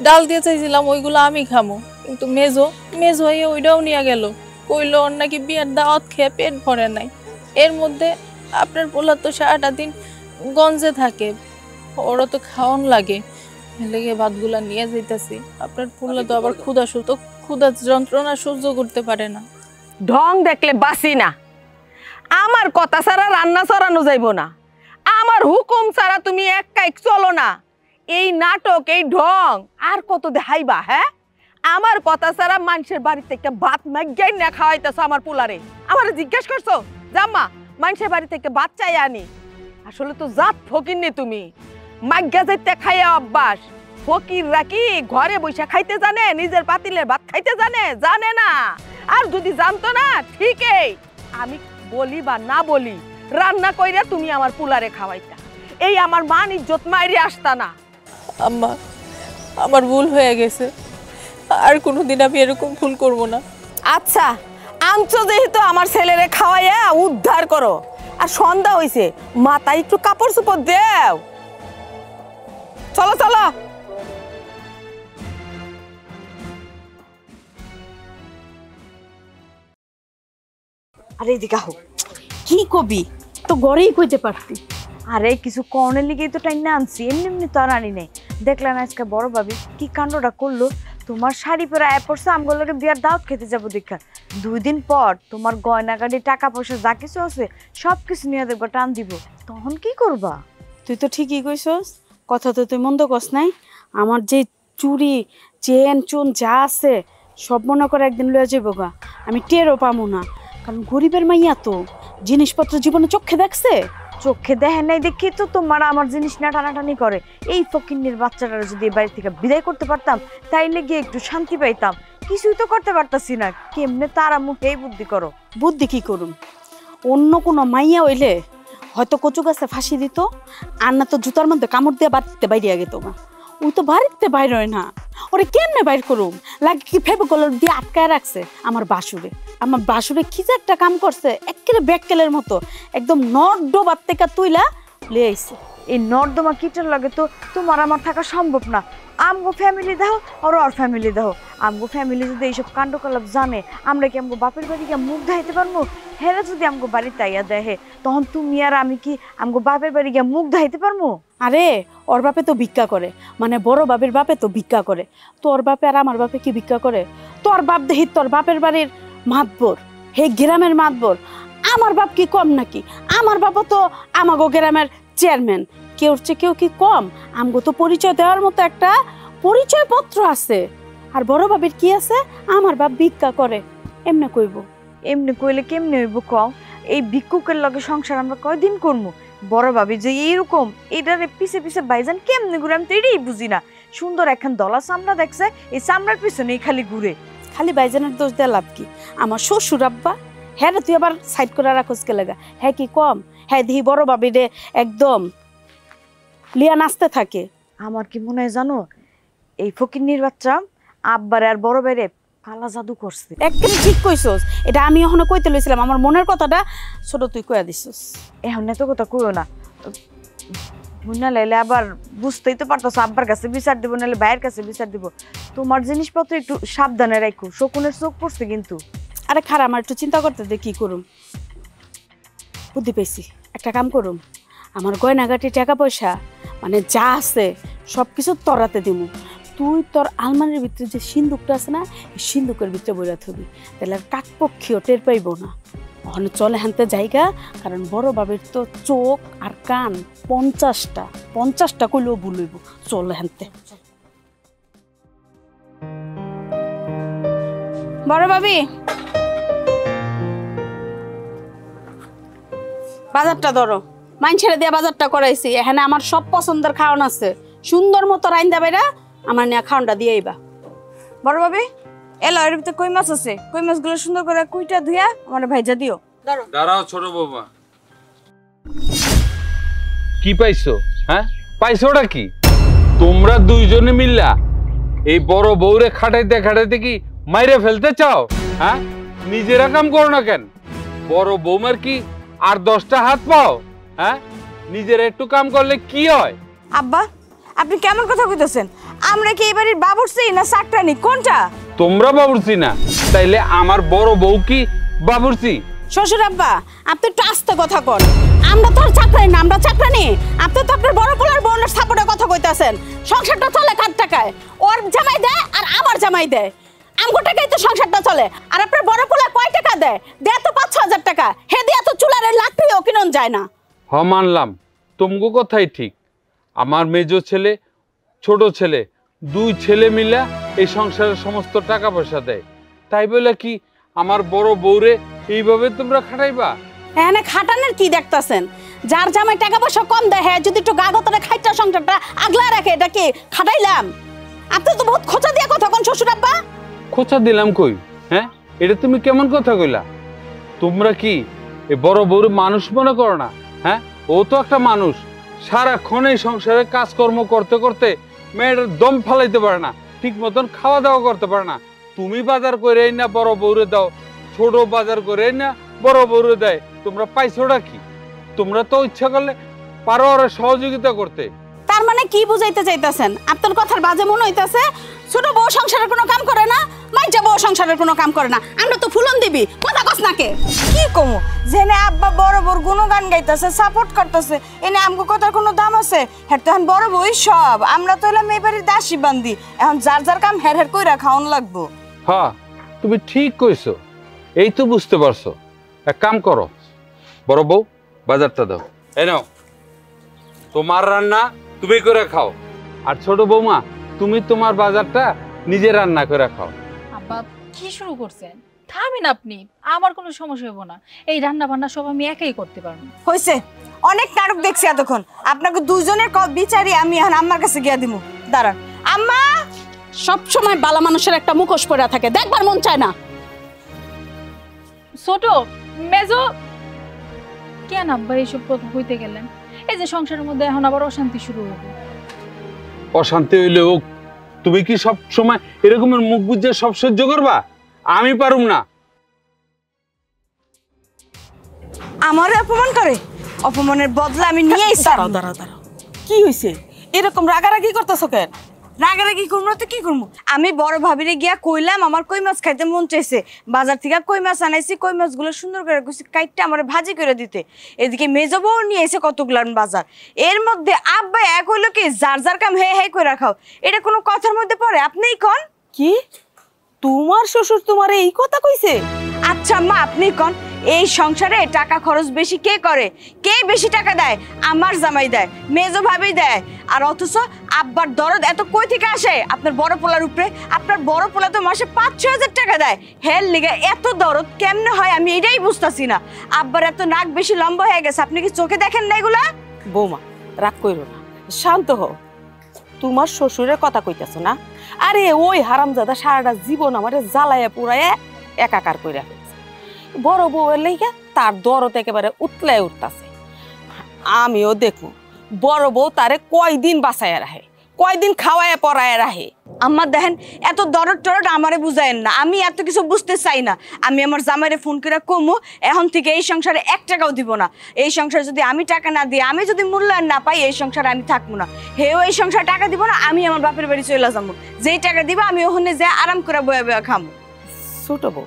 ডাল দিয়ে চাইছিলাম ওইগুলো আমি খামো, কিন্তু মেজো হয়ে ওইটাও নিয়ে গেল, কইলো ওর নাকি বিয়ের দাওয়াত খেয়ে পেট ভরে নাই। এর মধ্যে আপনার পোলা তো সারাটা দিন গঞ্জে থাকে, ওরা তো খাওয়ান লাগে, লেগে ভাতগুলা নিয়ে যাইতাছি। আপনার পোলা তো আবার ক্ষুধা যন্ত্রণা সহ্য করতে পারে না। ঢং দেখলে বাসি না। আমার কথা ছাড়া রান্না চড়ানো যাইব না, আমার হুকুম ছাড়া তুমি এক কাইক চলো না। এই নাটক, এই ঢং আর কত দেখাইবা? হ্যাঁ, আমার কথা ছাড়া মানুষের বাড়িতে একটা ভাত মাইগাই না খাওয়াইতেছো আমার পোলারে। আমার জিজ্ঞেস করছো জাম্মা মানুষের বাড়ি থেকে ভাত চাই আনি? আসলে তো জাত ফকির নে তুমি, মাইগা যাইতে খাইয়া অভ্যাস। ফকিররা কি ঘরে বসে খাইতে জানে? নিজের পাতিলের ভাত খাইতে জানে না। আর যদি জানতো না, ঠিকই আমি বলি বা না বলি রান্না কইরা তুমি আমার পোলারে খাওয়াইতা, এই আমার মান ইজ্জত মাইরে আসতা না। আম্মা, আমার ভুল হয়ে গেছে, আর কোনোদিন আমি এরকম ভুল করব না। আচ্ছা, আনছো যেহেতু আমার ছেলেরে খাওয়াইয়া উদ্ধার করো। আর সন্ধ্যা হইছে, মাথায় একটু কাপড় চোপড় দেও। চলো চলো। আরে এদিকে আহো। কি কবি তো ঘরেই কইতে পারতি। আরে কিছু কর্নের লিগেই তো টাইম না আনছি, এমনি এমনি তো আর আনি নাই। দেখলাম আজকে বড় ভাবি কি কাণ্ডটা করলো। তোমার শাড়ি পরে আয় পড়ছে আমগুলোকে বিয়ার দাওয়াত খেতে যাবো দেখা। 2 দিন পর তোমার গয়নাগাড়ি টাকা পয়সা যা কিছু আছে সব কিছু নিয়ে দেখবো, টান দিব। তখন কি করবা? তুই তো ঠিকই কইছস, কথা তো তুই মন্দ কস নাই। আমার যে চুড়ি চেন চুন যা আছে সব মনে করে একদিন লয়ে যাবো গা, আমি টেরও পামু না। কারণ গরিবের মাইয়া তো জিনিসপত্র জীবনে চোখে দেখছে। চোখে দেখে নাই দেখি তো তোমার আমার জিনিস না টানাটানি করে। এই ফকিন্নির বাচ্চাটারা যদি বাড়ি থেকে বিদায় করতে পারতাম তাইলে গিয়ে একটু শান্তি পাইতাম। কিছুই তো করতে পারতাছি না, কেমনে তারা মুখে বুদ্ধি করো। বুদ্ধি কি করুম? অন্য কোনো মাইয়া হইলে হয়তো কচু গাছে ফাঁসি দিত, আর না তো জুতার মধ্যে কামড় দিয়ে বাড়িতে বাইরে গেত না। ওই তো বাড়িতে বাইর হয় না, ওরে কেমনে বাইর করুম? লাগে কি ফেবিকল দিয়ে আটকায় রাখছে আমার বাসুরে কি যে একটা কাম করছে, একেবারে ব্যাককেলের মতো একদম নর্দমার থেকে তুইলা লিয়ে আইছে। এই নর্দমা কিটার লাগে তো তোমার আমার থাকা সম্ভব না। আমগো ফ্যামিলি দাও আর ওর ফ্যামিলি দাও। আমগো ফ্যামিলি যদি এইসব কাণ্ডকলাপ জানে, আমরা কি আমগো বাপের বাড়ি গিয়ে মুখ দেখাইতে পারবো? হেরা যদি আমগো বাড়িতে আইয়া দেখে, তখন তুমি আর আমি কি আমগো বাপের বাড়ি গিয়ে মুখ দেখাইতে পারবো? আরে ওর বাপে তো ভিক্ষা করে, মানে বড় বাপের বাপে তো ভিক্ষা করে। তোর বাপে আর আমার বাপে কি ভিক্ষা করে? তোর বাপ দেখি তোর বাপের বাড়ির মাতবর, হে গ্রামের মাতবর। আমার বাপ কি কম নাকি? আমার বাবা তো আমাগো গ্রামের চেয়ারম্যান। কেউর চেয়ে কেউ কি কম? আমগো তো পরিচয় দেওয়ার মতো একটা পরিচয় পত্র আছে। আর বড় বাপের কি আছে? আমার বাপ ভিক্ষা করে। এমনি কইব? এমনি কইলে কেমনে হইব কও? এই ভিক্ষুকের লগে সংসার আমরা কয়দিন করবো? বড় ভাবি যে এইরকম এটারে পিছে পিছে বাইজান কেমনে ঘুরে আমি তো এটাই বুঝি না। সুন্দর এখন দলা চামড়া দেখছে, এই চামড়ার পিছনেই খালি ঘুরে। খালি বাইজানের দোষ দেওয়া লাভ কি? আমার শ্বশুর আব্বা, হ্যাঁ রে তুই আবার সাইড করে রাখোস কে লাগা? হ্যাঁ কি কম? হ্যাঁ দেখি বড় ভাবি রে একদম লিয়া নাচতে থাকে। আমার কি মনে হয় জানো, এই ফকিন্নির বাচ্চা আব্বারে আর বড় বাইরে কালা জাদু করছে। একদম ঠিক কইছস, এটা আমি এখনো কইতে লইছিলাম। আমার মনের কথাটা ছোট তুই কইয়া দিছস। এখন এত কথা কইও না, বুঝনা লাইলে আবার বুঝতেই তো পারতো আব্বার কাছে বিচার দিব, নাহলে ভাইয়ের কাছে বিচার দিব। তোমার জিনিসপত্র একটু সাবধানে রাখো, শকুনের চোখ পড়ছে কিন্তু। আরে খারাপ, আমার একটু চিন্তা করতে দে কি করুম। বুদ্ধি পেয়েছি, একটা কাম করুম। আমার গয়নাগাটি টাকা পয়সা মানে যা আছে সব কিছু তরাতে দিমু। তুই তোর আলমারির ভিতরে যে সিন্দুকটা আছে না, এই সিন্দুকের ভিতরে বইরা থবি, তাহলে আর কাকপক্ষীও টের পাইব না। ওখানে চলে হানতে জায়গা, কারণ বড় বাবের তো চোখ আর কান 50টা কইলেও ভুল হইব। চলে হানতে। বড় ভাবি বাজারটা ধরো, মাইন ছেড়ে দিয়ে বাজারটা করাইছি, এখানে আমার সব পছন্দের খাওয়ান আছে, সুন্দর মতো রাইন্দা বাইরা আমার নিয়ে খাওয়ানটা দিয়ে আইবা। বড় ভাবি এলো, এর ভিতরে কই মাছ আছে, কই মাছগুলো সুন্দর করে কুইটা ধুইয়া আমার ভাইজা দিও। দাঁড়াও ছোট বৌমা, কি পাইছো? হ্যাঁ পাইছোটা কি? তোমরা দুইজনে মিল্লা এই বড় বউরে খাটাইতে খাটাইতে কি মাইরে ফেলতে চাও? হ্যাঁ নিজেরা কাম করো না কেন? বড় বৌমার কি আর 10টা হাত পাও? হ্যাঁ নিজেরা একটু কাম করলে কি হয়? আব্বা আপনি কেমন কথা কইতেছেন? আমরা কি এই বাড়ির বাবুর্চি না চাকরানি, কোনটা? তোমরা বাবুর্চি না, তাইলে আমার বড় বউ কি বাবুর্চি? শ্বশুর আব্বা আপনি একটু আস্তে কথা কন, আমরা তো আর চাকরানি না, আমরা চাকরানি। আপনি তো আপনার বড় পোলার বোনের সাপোর্টে কথা কইতাছেন। সংসারটা চলে কার টাকায়? ওর জামাই দেয় আর আমার জামাই দেয়, আমগো টাকায় তো সংসারটা চলে। আর আপনার বড় পোলা কয় টাকা দেয়? দেয় তো 5-6 টাকা, হে দিয়া তো চুলার লাকড়িও কিনন যায় না। হ মানলাম, তুমগো কথাই ঠিক। আমার মেজো ছেলে ছোট ছেলে দুই ছেলে মিলা এই সংসারের সমস্ত টাকা পয়সা দেয়, তাই বলে কি আমার বড় বউরে এইভাবে তোমরা খাটাইবা? এখানে খাটানের কি দেখতাছেন? যার জামাই টাকা পয়সা কম দেয়, হ্যাঁ যদি একটু গাগতরে খাইটা সংসারটা আগলা রাখে, এটা কি খাটাইলাম? আপনি তো বহুত খোঁচা দিয়ে কথা কোন শ্বশুর আব্বা। খোঁচা দিলাম কই? হ্যাঁ এটা তুমি কেমন কথা কইলা? তোমরা কি এই বড় বউরে মানুষ মনে করো না? হ্যাঁ ও তো একটা মানুষ, সারাক্ষণ এই সংসারে কাজকর্ম করতে করতে মেয়েটার দম ফালাইতে পারে না, ঠিক মতন খাওয়া দাওয়া করতে পারে না। তুমি বাজার করে না বড় বউরে দাও, ছোট বাজার করে না বড় বউরে দেয়, তোমরা পাইছোটা কি? তোমরা তো ইচ্ছা করলে পারো আর সহযোগিতা করতে। তার মানে কি বুঝাইতে চাইতেছেন? আপনার কথার বাজে মনে হইতাছে ছোট বউ সংসারের কোনো কাম করে না, মাইজা বউ সংসারের কোনো কাম করে না। আমরা তো ফুলন দিবি, কথা কস নাকে? কি কমু জেনে আব্বা বড় বড় গুণগান গাইতেছে, সাপোর্ট করতেছে, এনে আমগো কথার কোনো দাম আছে? হ্যাঁ তখন বড় বই সব, আমরা তো এলাম এই বাড়ির দাসী বান্দি, এখন যার যার কাম হের হের কইরা খাওয়ান লাগবো। হ্যাঁ তুমি ঠিক কইছো, এই তো বুঝতে পারছো। এক কাম করো, বড় বউ বাজারটা দাও, এই নাও তোমার রান্না তুমি করে খাও, আর ছোট বৌমা তুমি তোমার বাজারটা নিজে রান্না করে খাও। আব্বা কি শুরু করছেন? থামেন আপনি, আমার কোনো সমস্যা হইব না, এই রান্না বান্না সব আমি একাই করতে পারবো। হইছে, অনেক নাটক দেখছি এতক্ষণ, আপনাকে দুজনের বিচারি আমি এখন আম্মার কাছে গিয়া দিমু। দাঁড়ান আম্মা। সব সময় বালা মানুষের একটা মুখোশ পড়ে থাকে, দেখবার মন চায় না। ছোট মেজো কেন আব্বা এইসব কথা কইতে গেলেন? এই যে সংসারের মধ্যে এখন আবার অশান্তি শুরু হবে। অশান্তি হইলে হোক, তুমি কি সব সময় এরকমের মুখ বুঝে সব সহ্য করবা? আমি পারুম না। আমারে অপমান করে, অপমানের বদলা আমি নিয়েই দাঁড়াও দাঁড়াও দাঁড়াও, কি হয়েছে? এরকম রাগারাগি করতেছো কেন? রাগারাগি করবো তো কি করবো? আমি বড় ভাবিরে গিয়া কইলাম আমার কই মাছ খাইতে মন চাইছে, বাজার থেকে কই মাছ আনাইছি, কই মাছগুলো সুন্দর করে কাইটটা আমার ভাজি করে দিতে। এদিকে মেজো বউ নিয়ে এসে কতগুলান বাজার, এর মধ্যে আব্বা এক হইলো কি যার যার কাম হে হে করে রাখাও, এটা কোনো কথার মধ্যে পড়ে? আপনিই কন। কি তোমার শ্বশুর তোমার এই কথা কইছে? আচ্ছা মা আপনি কন, এই সংসারে টাকা খরচ বেশি কে করে? কে বেশি টাকা দেয়? আমার জামাই দেয়, মেজো ভাবি দেয়, আর অথচ আব্বার দরদ এত কই থেকে আসে আপনার বড় পোলার উপরে? আপনার বড় পোলা তো মাসে 5-6 হাজার টাকা দেয়, হের লিগে এত দরদ কেমনে হয় আমি এটাই বুঝতাছি না। আব্বার এত নাক বেশি লম্বা হয়ে গেছে, আপনি কি চোখে দেখেন না এগুলা? বৌমা রাগ কইরো না, শান্ত হও। তোমার শ্বশুরের কথা কইতাছো না? আরে ওই হারামজাদা সারাটা জীবন আমারে জ্বালায়া পুরায় একাকার কইরা ফেলছে। বড় বউয়ের লাইগা তার দরদ একেবারে উতলায় উঠতাছে। আমিও দেখো বড় বউ তারে কয়দিন বাঁচাইয়া রাখে, কয়দিন খাওয়ায় পড়ায় রাখে। আমার দেখেন এত দরদ টরদ আমারে বুঝায়েন না, আমি এত কিছু বুঝতে চাই না। আমি আমার জামাইরে ফোন করে কমু এখন থেকে এই সংসারে 1 টাকাও দিব না। এই সংসারে যদি আমি টাকা না দিই, আমি যদি মূল্যায়ন না পাই, এই সংসারে আমি থাকবো না। হেও এই সংসারে টাকা দিব না, আমি আমার বাপের বাড়ি চলে যাবো। যেই টাকা দিব আমি ওখানে যে আরাম করে বয়া বয়া খামো। ছোট বউ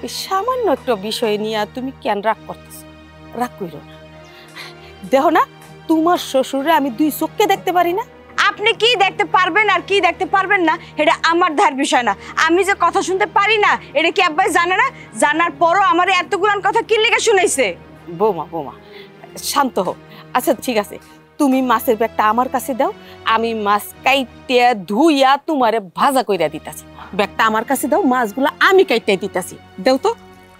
এই সামান্য একটা বিষয় নিয়ে তুমি কেন রাগ করতেছো? রাগ কইরো না, দেখো না তোমার শ্বশুরে আমি 2 চোখে দেখতে পারি না। আপনি কি দেখতে পারবেন আর কি দেখতে পারবেন না এটা আমার ধার বিষয় না। আমি যে কথা শুনতে পারি না এটা কি আব্বাই জানে না? জানার পরও আমার এতগুলান কথা কি লেগে শুনাইছে? বৌমা বৌমা শান্ত হও। আচ্ছা ঠিক আছে, তুমি মাছের ব্যাগটা আমার কাছে দাও, আমি মাছ কাইটে ধুইয়া তোমারে ভাজা কইরা দিতাছি। ব্যাগটা আমার কাছে দাও, মাছগুলো আমি কাইটে দিতাছি। দাও তো।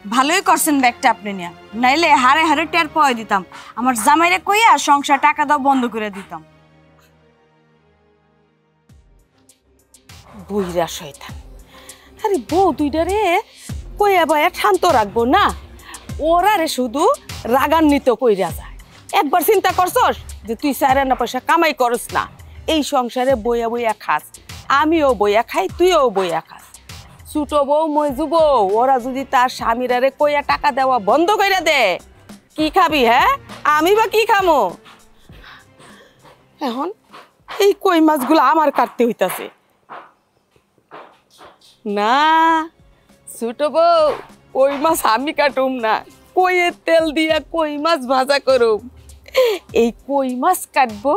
ভালোই করছেন ব্যাগটা আপনি নিয়ে, নাইলে হারে হারে টের পয় দিতাম, আমার জামাইরে কইয়া সংসার টাকা দাও বন্ধ করে দিতাম। বুইরা শয়তান, আরে বউ দুইটারে কইয়া বয়া শান্ত রাখবো না, ওরা রে শুধু রাগান্বিত কইরা যায়। একবার চিন্তা করছস যে তুই 4 আনা পয়সা কামাই করস না, এই সংসারে বইয়া বইয়া খাস, আমিও বইয়া খাই, তুইও বইয়া খাস। ছোট বউ মজু বউ ওরা যদি তার স্বামীরারে কইয়া টাকা দেওয়া বন্ধ কইরা দে, কি খাবি? হ্যাঁ, আমি বা কি খামো? এখন এই কই মাছগুলো আমার কাটতে হইতাছে না। ছোট বউ, কই মাছ আমি কাটুম না, কইয়ের তেল দিয়া কই মাছ ভাজা করুম। এই কই মাছ কাটবো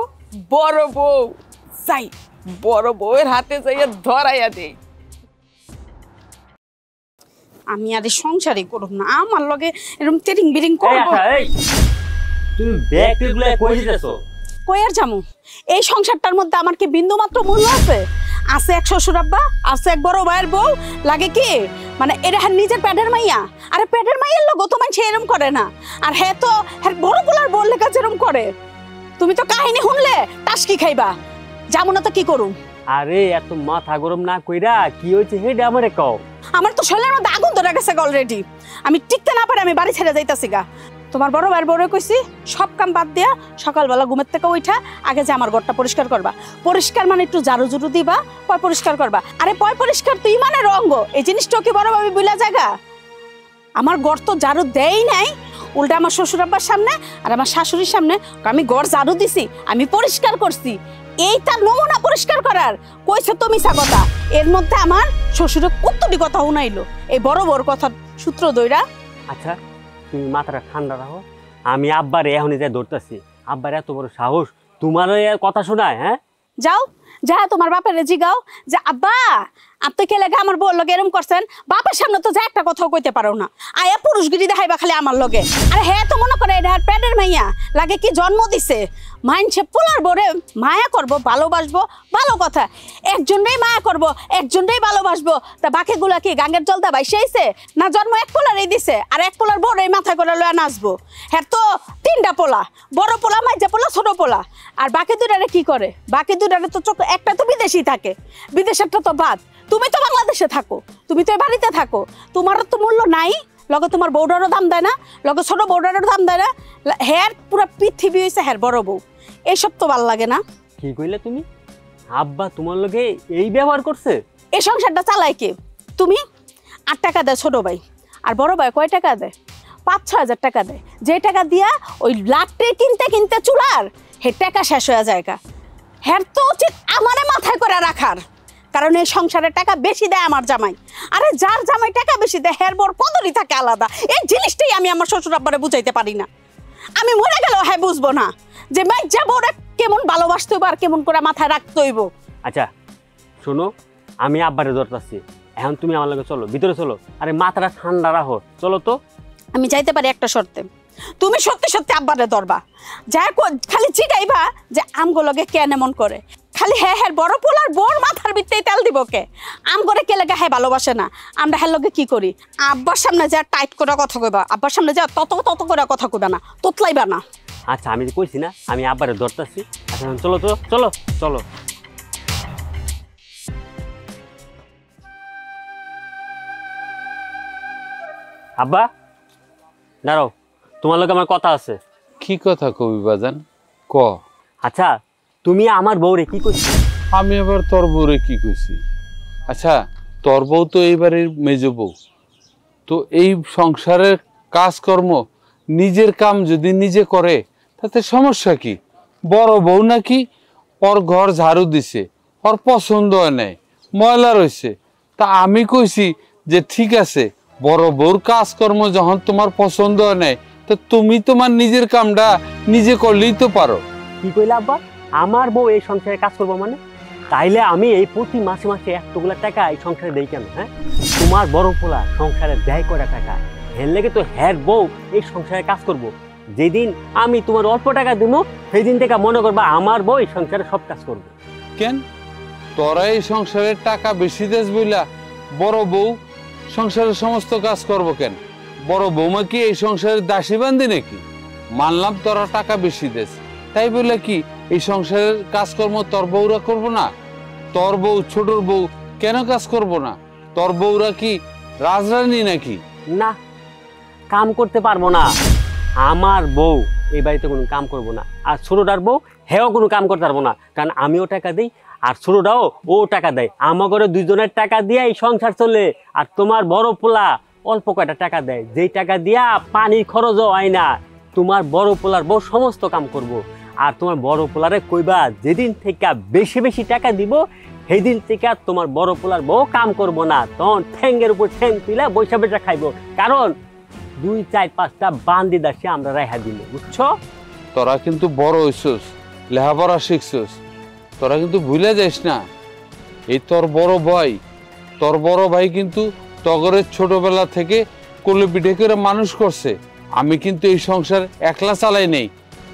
বড় বউ, যাই বড় বউয়ের হাতে যাইয়া ধরাইয়া দেই। আমি আর এই সংসারই করব না, আমার লগে এরকম তেরিং বিরিং করব। তুমি ব্যাগগুলো কই দিতেছো? কই আর যামু? এই সংসারটার মধ্যে আমার কি বিন্দু মাত্র মূল্য আছে? আছে এক শ্বশুর আব্বা, আছে এক বড় ভাইয়ের বউ, লাগে কি মানে এরা নিজের পেটের মাইয়া। আরে পেটের মাইয়ের লোক তো মানুষ এরম করে না, আর হ্যাঁ তো হ্যাঁ বড় পোলার বউ লেখা যেরম করে। তুমি তো কাহিনী শুনলে টাসকি খাইবা, যাবো না তো কি করুম? আরে এত মাথা গরম না কইরা কি হয়েছে হেডে আমারে কও। আমার তো শরীরের মধ্যে আগুন ধরে গেছে অলরেডি, আমি টিকতে না পারে আমি বাড়ি ছেড়ে যাইতাছি গা। তোমার বড় ভাইয়ের বউরে কইছি সব কাম বাদ দিয়া সকালবেলা ঘুমের থেকে উঠা আগে যে আমার ঘরটা পরিষ্কার করবা। পরিষ্কার মানে একটু ঝাড়ু ঝুড়ু দিবা, পয় পরিষ্কার করবা। আরে পয় পরিষ্কার তুই মানে রঙ্গ, এই জিনিসটা কি বড় ভাবি বুঝলা জায়গা? আমার ঘর তো ঝাড়ু দেই নাই, উল্টা আমার শ্বশুর আব্বার সামনে আর আমার শাশুড়ির সামনে আমি ঘর ঝাড়ু দিছি, আমি পরিষ্কার করছি। এই তার নমুনা পরিষ্কার করার কইছে তো মিছা কথা। এর মধ্যে আমার শ্বশুরের কতটি কথা শুনাইলো এই বড় বড় কথা সূত্র দইরা। আচ্ছা তুমি মাথাটা ঠান্ডা রাখো, আমি আব্বারে এখনই যাই ধরতেছি। আব্বার এত বড় সাহস তোমার কথা শোনায়? হ্যাঁ যাও, যা তোমার বাপের জিগাও যে আব্বা আপনি কে লেগে আমার বউর লগে এরম করছেন। বাপের সামনে তো যা একটা কথাও কইতে পারো না, আয়া পুরুষগিরি দেখাইবা খালি আমার লগে। আরে হ্যাঁ তো মনে করে এটা পেটের মাইয়া, লাগে কি জন্ম দিছে মাইনছে পোলার বরে মায়া করবো, ভালোবাসবো, ভালো কথা। একজনটাই মায়া করবো, একজনটাই ভালোবাসবো, তা বাকিগুলা কি গাঙ্গের জল দা বাইসে আইছে না? জন্ম এক পোলারই দিছে, আর এক পোলার বড় এই মাথা করে লয়া নাচবো। হ্যাঁ তো 3টা পোলা, বড় পোলা, মাইজা পোলা, ছোট পোলা। আর বাকি দুটারে কি করে? বাকি দুটারে তো চোখ একটা তো বিদেশি থাকে, বিদেশেরটা তো বাদ। তুমি তো বাংলাদেশে থাকো, তুমি তো বাড়িতে থাকো, তোমার তো মূল্য নাই। লগে তোমার বউডারও দাম দেয় না, লগে ছোট বউডারও দাম দেয় না। হ্যার পুরো পৃথিবী হয়েছে হ্যার বড় বউ, এইসব তো ভাল লাগে না। কি কইলে তুমি? আব্বা তোমার লগে এই ব্যবহার করছে? এই সংসারটা চালায় কে? তুমি 8 টাকা দেয় ছোট ভাই, আর বড় ভাই কয় টাকা দেয়? 5-6 হাজার টাকা দেয়, যে টাকা দিয়া ওই লাটে কিনতে কিনতে চুলার হে টাকা শেষ হয়ে যায়। হ্যার তো উচিত আমারে মাথায় করে রাখার, কারণ এই সংসারের টাকা বেশি দেয় আমার জামাই। আরে যার জামাই টাকা বেশি দেয় হের বর কদরই থাকে আলাদা। এই জিনিসটাই আমি আমার শ্বশুর আব্বারে বুঝাইতে পারি না। আমি মরে গেলেও হ্যাঁ বুঝবো না যে মাই যাবো ওরা কেমন ভালোবাসতে হইব আর কেমন করে মাথায় রাখতে হইব। আচ্ছা শোনো, আমি আব্বারে ধরতেছি, এখন তুমি আমার লগে চলো, ভিতরে চলো। আরে মাথাটা ঠান্ডা রাখো, চলো তো। আমি যাইতে পারি একটা শর্তে, তুমি সত্যি সত্যি আব্বারে ধরবা, যা খালি জিগাইবা যে আমগুলোকে কেন এমন করে। খালি হ্যাঁ হ্যাঁ বড় পোলার বোর মাথার ভিত্তেই তেল দিব কে? আম করে কে লেগে হ্যাঁ ভালোবাসে না। আমরা হ্যাঁ লোকে কি করি? আব্বার সামনে যা টাইট করে কথা কইবা, আব্বার সামনে যা তত তত করে কথা কইবা না, তোতলাইবা না। আচ্ছা আমি কইছি না আমি আব্বারে ধরতেছি। আচ্ছা চলো তো, চলো চলো। আব্বা দাঁড়াও, তোমার লগে আমার কথা আছে। কি কথা কবি বাজান ক? আচ্ছা তুমি আমার বউরে কি কইছো? আমি আবার তোর বউরে কি কইছি? আচ্ছা তোর বউ তো এইবারের মেজ বউ, তো এই সংসারের কাজকর্ম নিজের কাম যদি নিজে করে তাতে সমস্যা কি? বড় বউ নাকি ওর ঘর ঝাড়ু দিছে, ওর পছন্দ হয় নাই, ময়লা রয়েছে, তা আমি কইছি যে ঠিক আছে বড় বউর কাজকর্ম যখন তোমার পছন্দ হয় নাই, তো তুমি তোমার নিজের কামটা নিজে করলেই তো পারো। কি কইলা আব্বা? আমার বউ এই সংসারে কাজ করবো মানে? তাইলে আমি এই প্রতি মাসে মাসে এতগুলা টাকা এই সংসারে দেই কেন? হ্যাঁ তোমার বড় পোলা সংসারে দেয় কয়টা টাকা? হের লেগে তো হ্যার বউ এই সংসারে কাজ করব। যেদিন আমি তোমার অল্প টাকা দিব সেই দিন থেকে মনে করবা আমার বউ এই সংসারে সব কাজ করবো। কেন তোরা এই সংসারের টাকা বেশি দেশ বইলা বড় বউ সংসারের সমস্ত কাজ করবো কেন? বড় বৌমা কি এই সংসারের দাসী বান্দি নাকি? মানলাম তোরা টাকা বেশি দেস, তাই বলে কি এই সংসারের কাজকর্ম তোর বউরা করবো না? তোর বউ ছোটর বউ কেন কাজ করবো না? তোর বউরা কি রাজরানী নাকি? না, কাম করতে পারবো না। আমার বউ এই বাড়িতে কোনো কাম করবো না, আর ছোটটার বউ হেও কোনো কাম করতে পারবো না, কারণ আমিও টাকা দিই আর ছোটটাও ও টাকা দেয়। আমার ঘরে দুইজনের টাকা দিয়ে এই সংসার চলে। আর তোমার বড় পোলা অল্প কয়টা টাকা দেয়, যেই টাকা দিয়া পানির খরচও হয় না। তোমার বড় পোলার বউ সমস্ত কাম করব। আর তোমার বড় পোলারে কইবা যেদিন থেকে বেশি বেশি টাকা দিব সেই দিন থেকে তোমার বড় পোলার বউ কাম করবো না, তখন ঠ্যাঙ্গের উপর ঠ্যাং তুলে বৈশা বৈশা খাইবো, কারণ 2, 4, 5টা বান্দি দাসে আমরা রেহা দিল, বুঝছো? তোরা কিন্তু বড় হইছস, লেখাপড়া শিখছস, তোরা কিন্তু ভুলে যাস না এই তোর বড় ভাই কিন্তু টগরের ছোটবেলা থেকে কোলে পিঠে করে মানুষ করছে। আমি কিন্তু এই সংসার একলা চালাই নেই,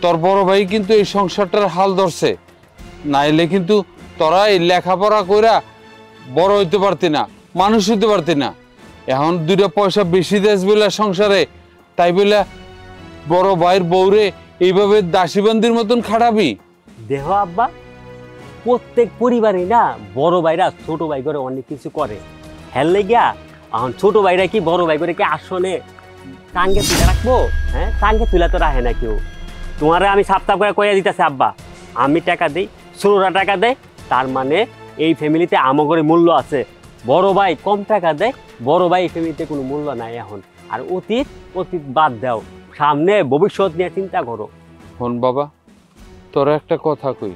তোর বড় ভাই কিন্তু এই সংসারটার হাল ধরছে। নাইলে কিন্তু তোরা এই লেখাপড়া কইরা বড় হইতে পারতি না, মানুষ হইতে পারতি না। এখন 2টা পয়সা বেশি দেশ বলে সংসারে, তাই বলে বড় ভাইয়ের বউরে এইভাবে দাসীবন্দির মতন খাটাবি? দেহ আব্বা, প্রত্যেক পরিবারে না বড় ভাইরা ছোট ভাই করে অনেক কিছু করে। হেললে গিয়া এখন ছোট ভাইরা কি বড় ভাই করে কি আসনে টাঙ্গে তুলে রাখবো? হ্যাঁ, টাঙ্গে তুলে তো রাখে না কেউ। তোমারে আমি সাপ্তাহ করে কইয়া দিতেছি আব্বা, আমি টাকা দিই, ছোটরা টাকা দেয়, তার মানে এই ফ্যামিলিতে আমার ঘরে মূল্য আছে। বড় ভাই কম টাকা দেয়, বড় ভাই এই ফ্যামিলিতে কোনো মূল্য নাই এখন। আর অতীত বাদ দাও, সামনে ভবিষ্যৎ নিয়ে চিন্তা করো। হন বাবা, তোর একটা কথা কই,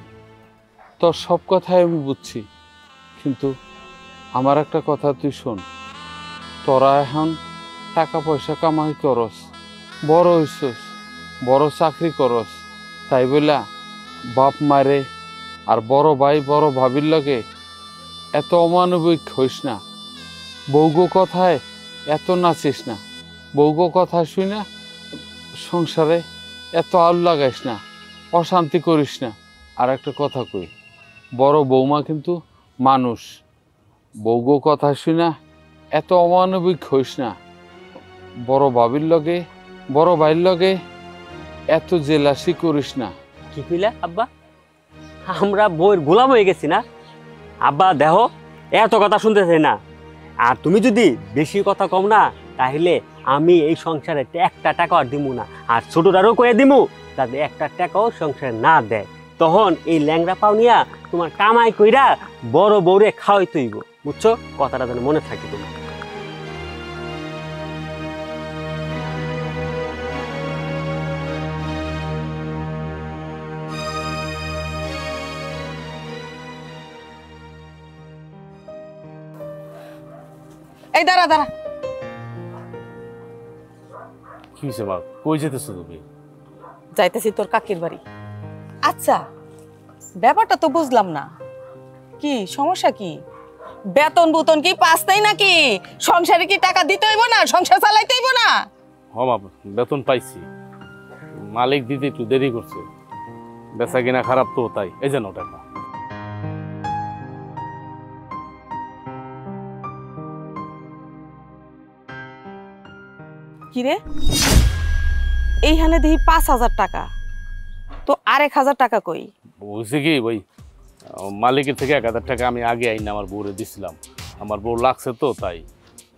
তোর সব কথাই আমি বুঝছি, কিন্তু আমার একটা কথা তুই শোন। তোরা এখন টাকা পয়সা কামাই করস, বড় হইছস, বড় চাকরি করস, তাই বলে বাপ মারে আর বড় ভাই বড় ভাবির লগে এত অমানবিক হইস না। বউগো কথায় এত নাচিস না, বউগো কথা শুই না সংসারে এত আল লাগাইস না, অশান্তি করিস না। আর একটা কথা কই, বড় বৌমা কিন্তু মানুষ, বউগো কথা শুই না এত অমানবিক হইস না। বড় ভাবির লগে বড় ভাইয়ের লগে এত জেলাসি করিস না। কি কইলা আব্বা? আমরা বইয়ের গোলাম হয়ে গেছি না? আব্বা দেখো, এত কথা শুনতেছে না। আর তুমি যদি বেশি কথা কম না, তাহলে আমি এই সংসারে একটা টাকাও আর দিমু না। আর ছোটটারও কয়ে দিমু যাতে একটা টাকাও সংসারে না দেয়। তখন এই ল্যাংড়া পাও নিয়া তোমার কামাই কইরা বড় বউরে খাওয়াই তৈব, বুঝছো? কথাটা যেন মনে থাকে তোমার। এই দাঁড়া দাঁড়া, কি হয়েছে মা, কই যেতেছো তুমি? যাইতেছি তোর কাকির বাড়ি। আচ্ছা, ব্যাপারটা তো বুঝলাম না, কি সমস্যা? কি বেতন বুতন কি পাস্তাই নাকি? সংসারে কি টাকা দিতে হইব না? সংসার চালাইতে হইব না? হ মা, বেতন পাইছি, মালিক দিতে একটু দেরি করছে, বেচা কিনা খারাপ তো, তাই এই যেন টাকা। কিরে, এইখানে দেখি 5,000 টাকা, তো 1,000 টাকা কই? বুঝছি কি, ওই মালিকের থেকে 1,000 টাকা আমি আগে আইনা আমার বউরে দিছিলাম, আমার বউ লাগছে তো তাই,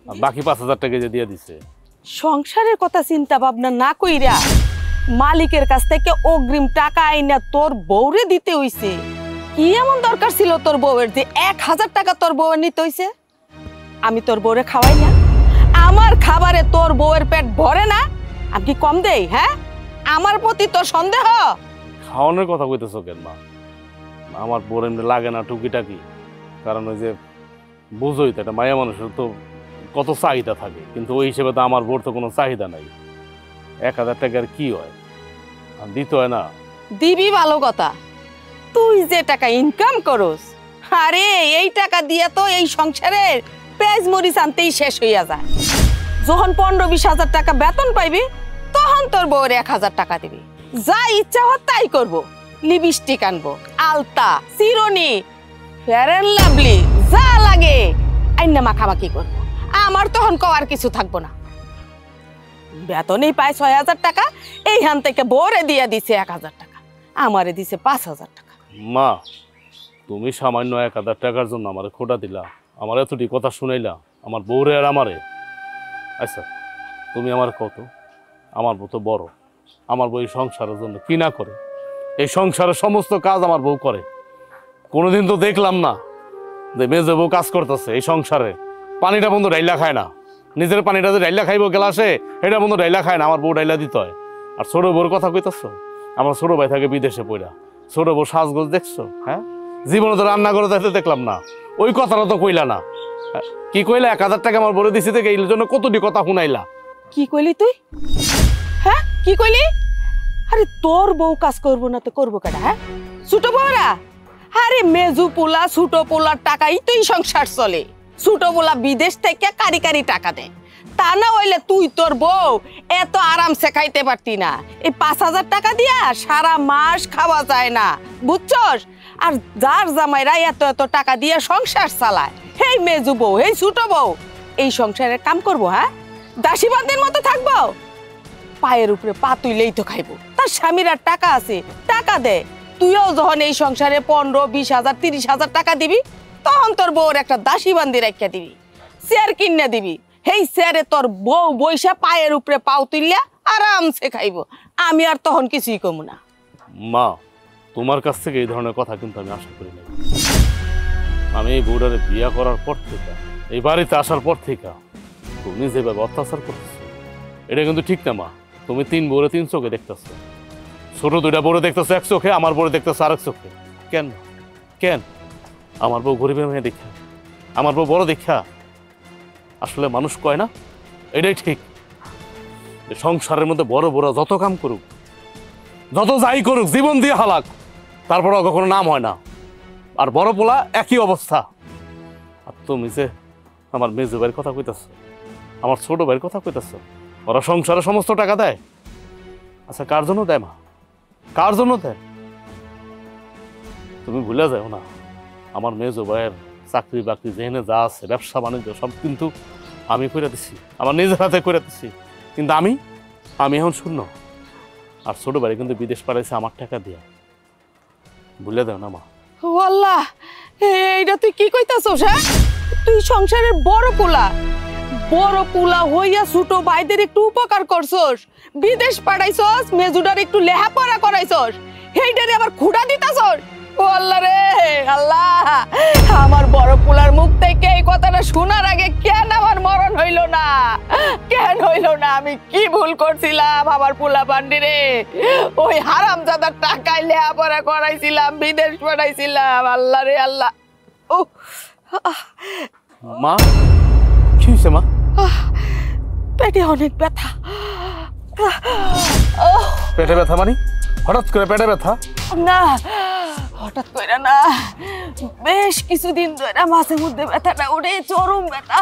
আর বাকি 5,000 টাকা যে দিয়ে দিছে। সংসারের কথা চিন্তা ভাবনা না কইরা মালিকের কাছ থেকে অগ্রিম টাকা আইনা তোর বউরে দিতে হইছে? কি এমন দরকার ছিল তোর বউয়ের যে 1,000 টাকা তোর বউয়ের নিতে হইছে? আমি তোর বউরে খাওয়াই না? আমার খাবারে তোর বউয়ের পেট ভরে না? আমি কি কম দেই? হ্যাঁ, আমার প্রতি তোর সন্দেহ? খাওয়ানোর কথা কইতেছো কেন মা? আমার বউর এমনি লাগে না টুকিটাকি, কারণ ওই যে বুঝোই তো, একটা মায়া মানুষের তো কত চাহিদা থাকে, কিন্তু ওই হিসেবে তো আমার বউর তো কোনো চাহিদা নাই। 1,000 টাকার কি হয়, দিতে হয় না? দিবি ভালো কথা, তুই যে টাকা ইনকাম করস, আরে এই টাকা দিয়ে তো এই সংসারের পেঁয়াজ মরিচ আনতেই শেষ হইয়া যায়। যখন 15-20 হাজার টাকা বেতন পাইবি, তখন তোর বউরে 1,000 টাকা দিবি, যা ইচ্ছা হয় তাই করবো। লিপস্টিক আনবো, আলতা, চিরুনি, ফেয়ার এন্ড লাভলি, যা লাগে আইনা মাখামাখি করবো। আমার তখন কওয়ার কিছু থাকবো না। বেতনেই পায় 6,000 টাকা, এইখান থেকে বউরে দিয়ে দিছে 1,000 টাকা, আমারে দিছে 5,000 টাকা। মা, তুমি সামান্য 1,000 টাকার জন্য আমারে খোটা দিলা, আমার এতটি কথা শুনাইলা আমার বউরে আর আমারে। আচ্ছা তুমি আমার কত, আমার বউ তো বড়, আমার বউ এই সংসারের জন্য কি না করে? এই সংসারের সমস্ত কাজ আমার বউ করে। কোনোদিন তো দেখলাম না যে মেজে বউ কাজ করতেছে এই সংসারে। পানিটা বন্ধু ডাইলা খায় না, নিজের পানিটা যে ডাইলা খাইব গ্লাসে, এটা বন্ধু ডাইলা খায় না, আমার বউ ডাইলা দিতে হয়। আর ছোট বউর কথা কইতেছ, আমার ছোট ভাই থাকে বিদেশে পড়া, ছোট বউ সাজগোজ দেখছো? হ্যাঁ, জীবনে তো রান্না করে যাইতে দেখলাম না, ওই কথাটা তো কইলা না। কি কইলা? 1,000 টাকা আমার বলে দিছি থেকে এই জন্য কতটি কথা শুনাইলা। কি কইলি তুই? হ্যাঁ কি কইলি? আরে তোর বউ কাজ করবো না তো করবো কেডা? হ্যাঁ, ছোট বউরা? আরে মেজু পোলা ছোট পোলার টাকাই তো এই সংসার চলে। ছোট পোলা বিদেশ থেকে কারি কারি টাকা দেয়, তা না হইলে তুই তোর বউ এত আরামসে খাইতে পারতি না। এই 5,000 টাকা দিয়া সারা মাস খাওয়া যায় না, বুঝছস? আর যার জামাইরা এত এত টাকা দিয়ে সংসার চালায়, হেই মেজু বউ, হেই ছোট বউ, এই সংসারের কাম করবো? হ্যাঁ, দাসীবান্দির মতো থাকবো? পায়ের উপরে পা তুইলেই তো খাইবো। তার স্বামীর আর টাকা আছে, টাকা দে। তুইও যখন এই সংসারে 15, 20,000, 30,000 টাকা দিবি, তখন তোর বউর একটা দাসীবান্দি রাখিয়া দিবি, চেয়ার কিনে দিবি। হেই চেয়ারে তোর বউ বইসা পায়ের উপরে পাও তুইলা আরামসে খাইবো। আমি আর তখন কিছুই কমু না। মা, তোমার কাছ থেকে এই ধরনের কথা কিন্তু আমি আশা করি না। আমি এই বউটারে বিয়া করার পর থেকে, এই বাড়িতে আসার পর থেকে তুমি যেভাবে অত্যাচার করতেছো, এটা কিন্তু ঠিক না মা। তুমি 3 বউরে 3 চোখে দেখতেছো, ছোট 2টা বউরে দেখতেছো 1 চোখে, আমার বউরে দেখতেছো আরেক চোখে। কেন কেন? আমার বউ গরিবের মেয়ে দেখা, আমার বউ বড় দেখা? আসলে মানুষ কয় না, এটাই ঠিক, যে সংসারের মধ্যে বড় বড় যত কাম করুক, যত যাই করুক, জীবন দিয়ে হালাক, তারপরেও কখনো নাম হয় না। আর বড় পোলা একই অবস্থা। আর তুমি যে আমার মেজু ভাইয়ের কথা কইতেছ, আমার ছোট ভাইয়ের কথা কইতেছ, ওরা সংসারে সমস্ত টাকা দেয়। আচ্ছা কার জন্য দেয় মা? কার জন্য দেয়? তুমি ভুলে যাও না, আমার মেজু ভাইয়ের চাকরি বাকরি যেখানে যা আছে, ব্যবসা বাণিজ্য সব কিন্তু আমি করে দিচ্ছি, আমার নিজের হাতে করে দিচ্ছি। কিন্তু আমি এখন শূন্য। আর ছোট ভাই কিন্তু বিদেশ পাঠাইছে আমার টাকা দিয়া। ভুলে দাও না মা। ও আল্লাহ, এইটা তুই কি কইতাছস? হ্যাঁ, তুই সংসারের বড় পোলা হইয়া ছোট ভাইদের একটু উপকার করছস, বিদেশ পাঠাইছস, মেজুডার একটু লেহাপড়া করাইছস, এইটারে আবার খুঁড়া দিতাছস। ও আল্লাহ রে আল্লাহ, আমার বড় পোলার মুখ থেকে এই কথাটা শোনার আগে কেন আমার মরণ হইল না? কেন হইল না? আমি কি ভুল করছিলাম আমার পোলা পান্ডি রে? ওই হারামজাদার টাকায় লেহাপড়া করাইছিলাম, বিদেশ পাঠাইছিলাম। আল্লাহ রে আল্লাহ। ও মা, কি হয়েছে মা? পেটে অনেক ব্যথা। পেটে ব্যথা মানে? হঠাৎ করে পেটে ব্যথা? না, হঠাৎ করে না, বেশ কিছুদিন ধরে মাঝে মধ্যে ব্যথাটা ওঠে, চরম ব্যথা।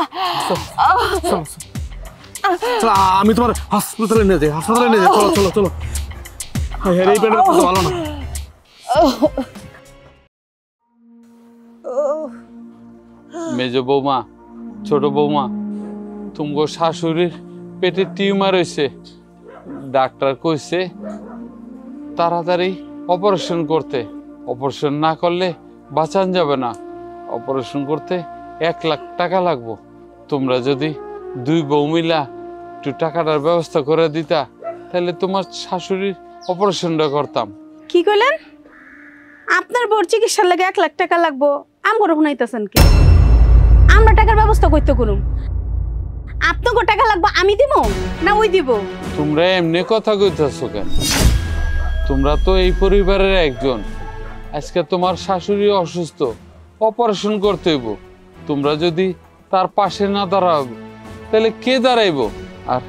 আমি তোমার হাসপাতালে নিয়ে যাই, চলো চলো চলো। এই পেটে ব্যথা ভালো না। মেজো বৌমা, ছোট বৌমা, তুমগো শাশুড়ির পেটে টিউমার হয়েছে। ডাক্তার কইছে তাড়াতাড়ি অপারেশন করতে। অপারেশন না করলে বাঁচান যাবে না। অপারেশন করতে 1 লাখ টাকা লাগবো। তোমরা যদি 2 বউ মিলা একটু টাকাটার ব্যবস্থা করে দিতা, তাহলে তোমার শাশুড়ির অপারেশনটা করতাম। কি কইলেন? আপনার বড় চিকিৎসার লাগে 1 লাখ টাকা লাগবো? আমগো শুনাইতেছেন কি? আমরা টাকার ব্যবস্থা করতে করুম। আপনাকে টাকা লাগবে আমি দিব না ওই দিব? তোমরা এমনি কথা কইতাছো কেন? তোমরা তো এই পরিবারের একজন। আজকে তোমার শাশুড়ি অসুস্থ, অপারেশন করতে হইব। তোমরা যদি তার পাশে না দাঁড়াও, তাহলে কে দাঁড়াইব? আর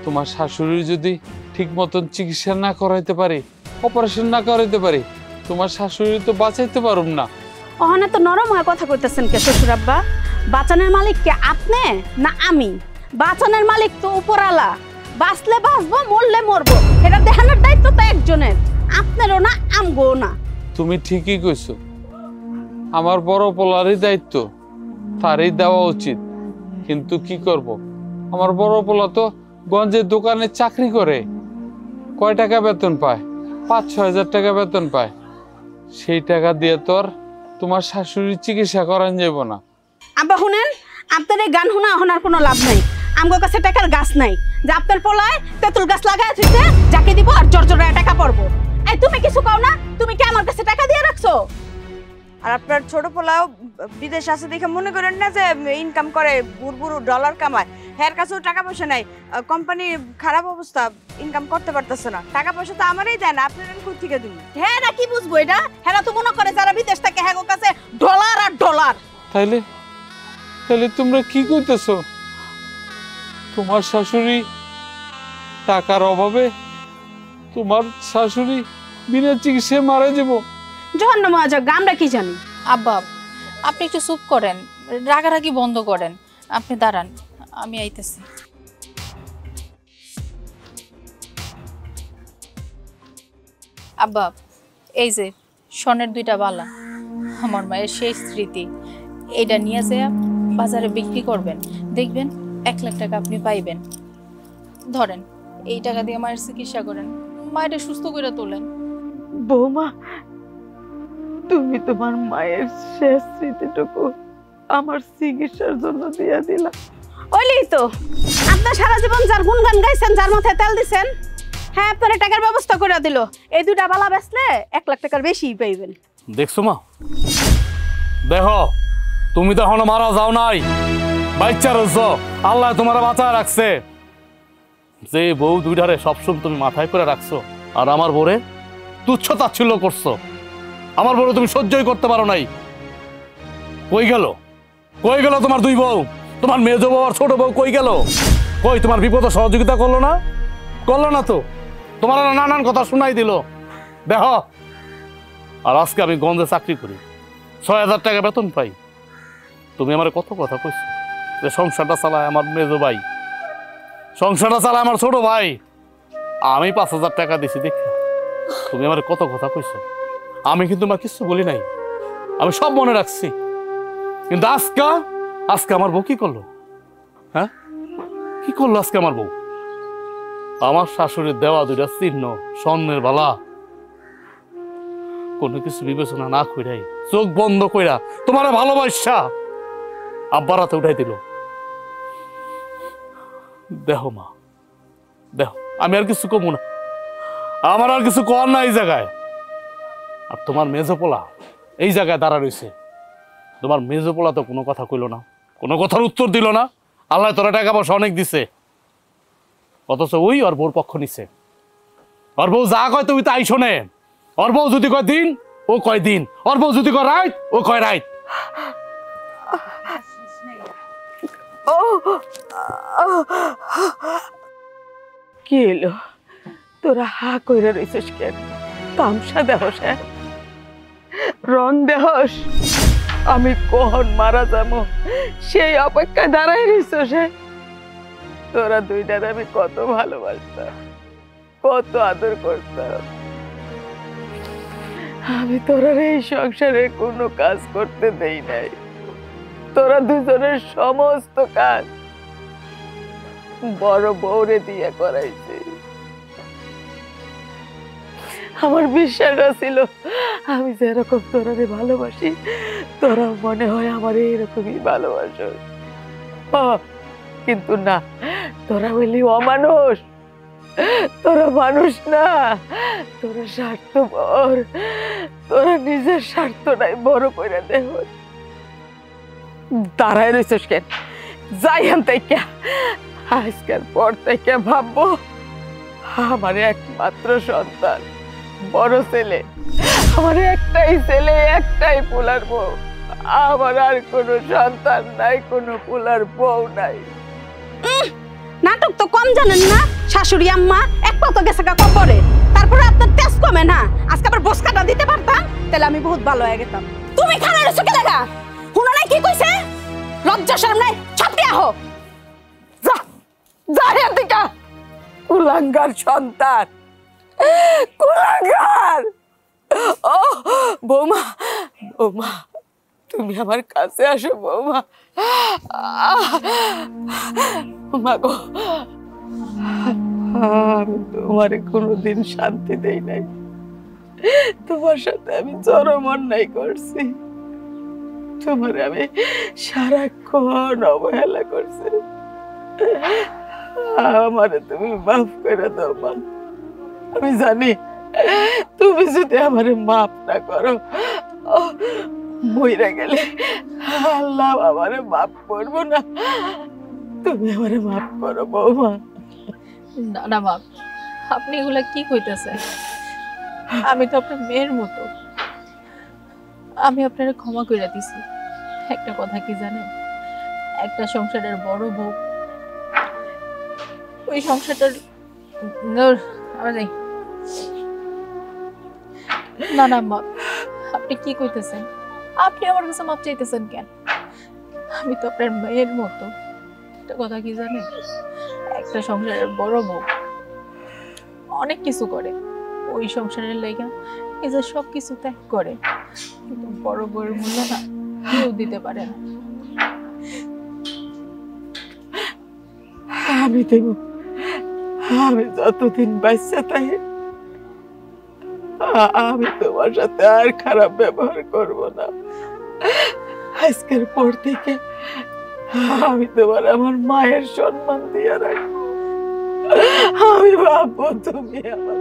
তোমার শাশুড়ি যদি ঠিক মতন চিকিৎসা না করাইতে পারি, অপারেশন না করাইতে পারি, তোমার শাশুড়ি তো বাঁচাইতে পারুম না। ওখানে তো নরম হয়ে কথা কইতেছেন কে শ্বশুর আব্বা? বাঁচানোর মালিক কে, আপনি না আমি? বাঁচানোর মালিক তো উপরালা। বাঁচলে বাঁচবো, মরলে মরবো, এটা দেখানোর দায়িত্ব তো একজনের, আপনারও না আমগো না। তুমি ঠিকই কইছো, আমার বড় পোলারই দায়িত্ব, তারই দেওয়া উচিত। কিন্তু কি করব, আমার বড় পোলা তো গঞ্জের দোকানে চাকরি করে কয় টাকা বেতন পায়? 5-6 হাজার টাকা বেতন পায়। সেই টাকা দিয়ে তোর তোমার শাশুড়ির চিকিৎসা করান যাব না। আব্বা শুনেন, আপনার এই গান শোনা শোনার কোনো লাভ নাই। আমার কাছে টাকার গাছ নাই যে আপনার পোলায় তেঁতুল গাছ লাগায় থুইতে যাকে দিব আর জর্জরায় টাকা পড়বো। এই তুমি কিছু কও না? তুমি কি আমার কাছে টাকা দিয়ে রাখছো? আর আপনার ছোট পোলাও বিদেশ আছে দেখে মনে করেন না যে ইনকাম করে, বুড়বুড় ডলার কামায়। হ্যার কাছেও টাকা পয়সা নাই, কোম্পানি খারাপ অবস্থা, ইনকাম করতে পারতেছে না। টাকা পয়সা তো আমারই দেন, আপনার আমি কোথা থেকে দিব? হ্যাঁ না, কি বুঝবো এটা? হ্যাঁ তো মনে করে যারা বিদেশ থাকে হ্যাঁ কাছে ডলার আর ডলার। তাইলে তাইলে তোমরা কি কইতেছো? তোমার শাশুড়ি টাকার অভাবে তোমার শাশুড়ি বিনা চিকিৎসায় মারা যাব? জহন্ন মহাজা, আমরা কি জানি? আব্বা আপনি একটু চুপ করেন, রাগারাগি বন্ধ করেন। আপনি দাঁড়ান, আমি আইতেছি। আব্বা এই যে স্বর্ণের 2টা বালা, আমার মায়ের শেষ স্মৃতি। এটা নিয়ে যেয়ে বাজারে বিক্রি করবেন, দেখবেন 1 লাখ টাকা আপনি পাইবেন। ধরেন, এই টাকা দিয়ে মায়ের চিকিৎসা করেন, মায়ের সুস্থ করে তোলেন। বৌমা, তুমি তোমার মায়ের শেষ স্মৃতিটুকু আমার চিকিৎসার জন্য দিয়ে দিলা। ওইলেই তো আপনার সারা জীবন যার গুণগান গাইছেন, যার মাথায় তেল দিছেন, হ্যাঁ আপনার টাকার ব্যবস্থা করে দিল। এই 2টা বালা বেচলে 1 লাখ টাকার বেশি পাইবেন। দেখছো মা, দেখো তুমি তো এখনো মারা যাও নাই, বাচ্চা রয়েছ, আল্লাহ তোমার বাঁচা রাখছে। যে বউ 2টারে সবসময় তুমি মাথায় করে রাখছো, আর আমার বউরে তুচ্ছ তাচ্ছিল্য করছো। আমার বউ তুমি সহ্যই করতে পারো নাই। কই গেল কই গেল তোমার 2 বউ? তোমার মেজ বউ আর ছোট বউ কই গেল? কই তোমার বিপদে সহযোগিতা করলো না? করলো না তো, তোমার নানান কথা শোনাই দিল। দেখো, আর আজকে আমি গঞ্জে চাকরি করি, 6,000 টাকা বেতন পাই। তুমি আমার কত কথা কইছো যে সংসারটা চালায় আমার মেজ ভাই, সংসারটা চালায় আমার ছোট ভাই। আমি 5,000 টাকা দিছি দেখে তুমি আমার কত কথা কইছো। আমি কিন্তু তোমার কিছু বলি নাই, আমি সব মনে রাখছি। কিন্তু আজকে আমার বউ কি করলো? হ্যাঁ, কি করলো আজকে আমার বউ? আমার শাশুড়ির দেওয়া 2টা চিহ্ন, স্বর্ণের বালা, কোনো কিছু বিবেচনা না কইরাই, চোখ বন্ধ কইরা তোমার ভালোবাসা আব্বার হাতে উঠাই দিল। দেখো মা, দেখো, আমি আর কিছু কমু না, আমার আর কিছু কর না এই জায়গায়। আর তোমার মেজোপোলা এই জায়গায় দাঁড়া রয়েছে, তোমার মেজোপোলা তো কোনো কথা কইল না, কোনো কথার উত্তর দিল না। আল্লাহ তোরা টাকা পয়সা অনেক দিছে, অথচ ওই ওর বউর পক্ষ নিছে। ওর বউ যা কয় তুমি তাই শোনে। ওর বউ যদি কয় দিন, ও কয় দিন। ওর বউ যদি কয় রাইট, ও কয় রাইট। কি এলো? তোরা হা কইরা রইছিস কেন? তামসা দেহস, হ্যাঁ, রং দেহস? আমি কখন মারা যাবো সেই অপেক্ষায় দাঁড়াই রইছিস। তোরা 2টার আমি কত ভালোবাসতাম, কত আদর করতাম। আমি তোরা এই সংসারে কোনো কাজ করতে দেই নাই। তোরা 2জনের সমস্ত কাজ বড় বউরে দিয়ে করাইছে। আমার বিশ্বাস ছিল আমি যেরকম তোরারে ভালোবাসি, তোরা মনে হয় আমার এইরকমই ভালোবাসো। কিন্তু না, তোরা বলি অমানুষ, তোরা মানুষ না, তোরা স্বার্থপর। তোরা নিজের স্বার্থটাই বড় করে দেহ। দাঁড়ায় রইছিস কেন? যাই আন থেকে, আজকের পর থেকে ভাববো আমার একমাত্র সন্তান, বড় ছেলে, আমার একটাই ছেলে, একটাই পোলার বউ। আমার আর কোনো সন্তান নাই, কোনো পোলার বউ নাই। নাটক তো কম জানেন না? শাশুড়ি আম্মা এক পাতো গেছে কবরে, তারপরে আপনার তেজ কমে না। আজকে আবার বসকাটা দিতে পারতাম, তাহলে আমি বহুত ভালো হয়ে গেতাম। তুমি খানা রসে কে লাগা? শুনো নাই কি কইছে? লজ্জা শরম নাই, ছাপতে আহো। যা যা হেদিকা, কুলাঙ্গার সন্তান, কুলাঙ্গার। ও বৌমা, বৌমা তুমি আমার কাছে আসো বৌমা। মা গো, আমি তোমারে কোনোদিন শান্তি দেই নাই, তোমার সাথে আমি চরম অন্যায় করছি, তোমারে আমি সারাক্ষণ অবহেলা করছি। আমারে তুমি মাফ করে দাও মা। আমি জানি তুমি যদি আমারে মাফ না করো, মইরা গেলে আল্লাহ আমারে মাফ করবো না। তুমি আমারে মাফ করো বৌমা। না না মা, আপনি এগুলা কি কইতেছেন? আমি তো আপনার মেয়ের মতো, আমি আপনার ক্ষমা করে দিছি। একটা কথা কি জানেন, একটা সংসারের বড় বউ ওই সংসারটার না না মা, আপনি কি কইতেছেন? আপনি আমার কাছে মাপ চাইতেছেন কেন? আমি তো আপনার মেয়ের মতো। একটা কথা কি জানেন, একটা সংসারের বড় বউ অনেক কিছু করে, ওই সংসারের লাইগা নিজের সব কিছু ত্যাগ করে, কিন্তু বড় বউয়ের মূল্য না কেউ দিতে পারে না। আমি দেব, আমি যতদিন বাচ্চা তাই আমি তোমার সাথে আর খারাপ ব্যবহার করব না। আজকের পর থেকে আমি তোমার আমার মায়ের সম্মান দিয়ে রাখবো। আমি ভাববো তুমি আমার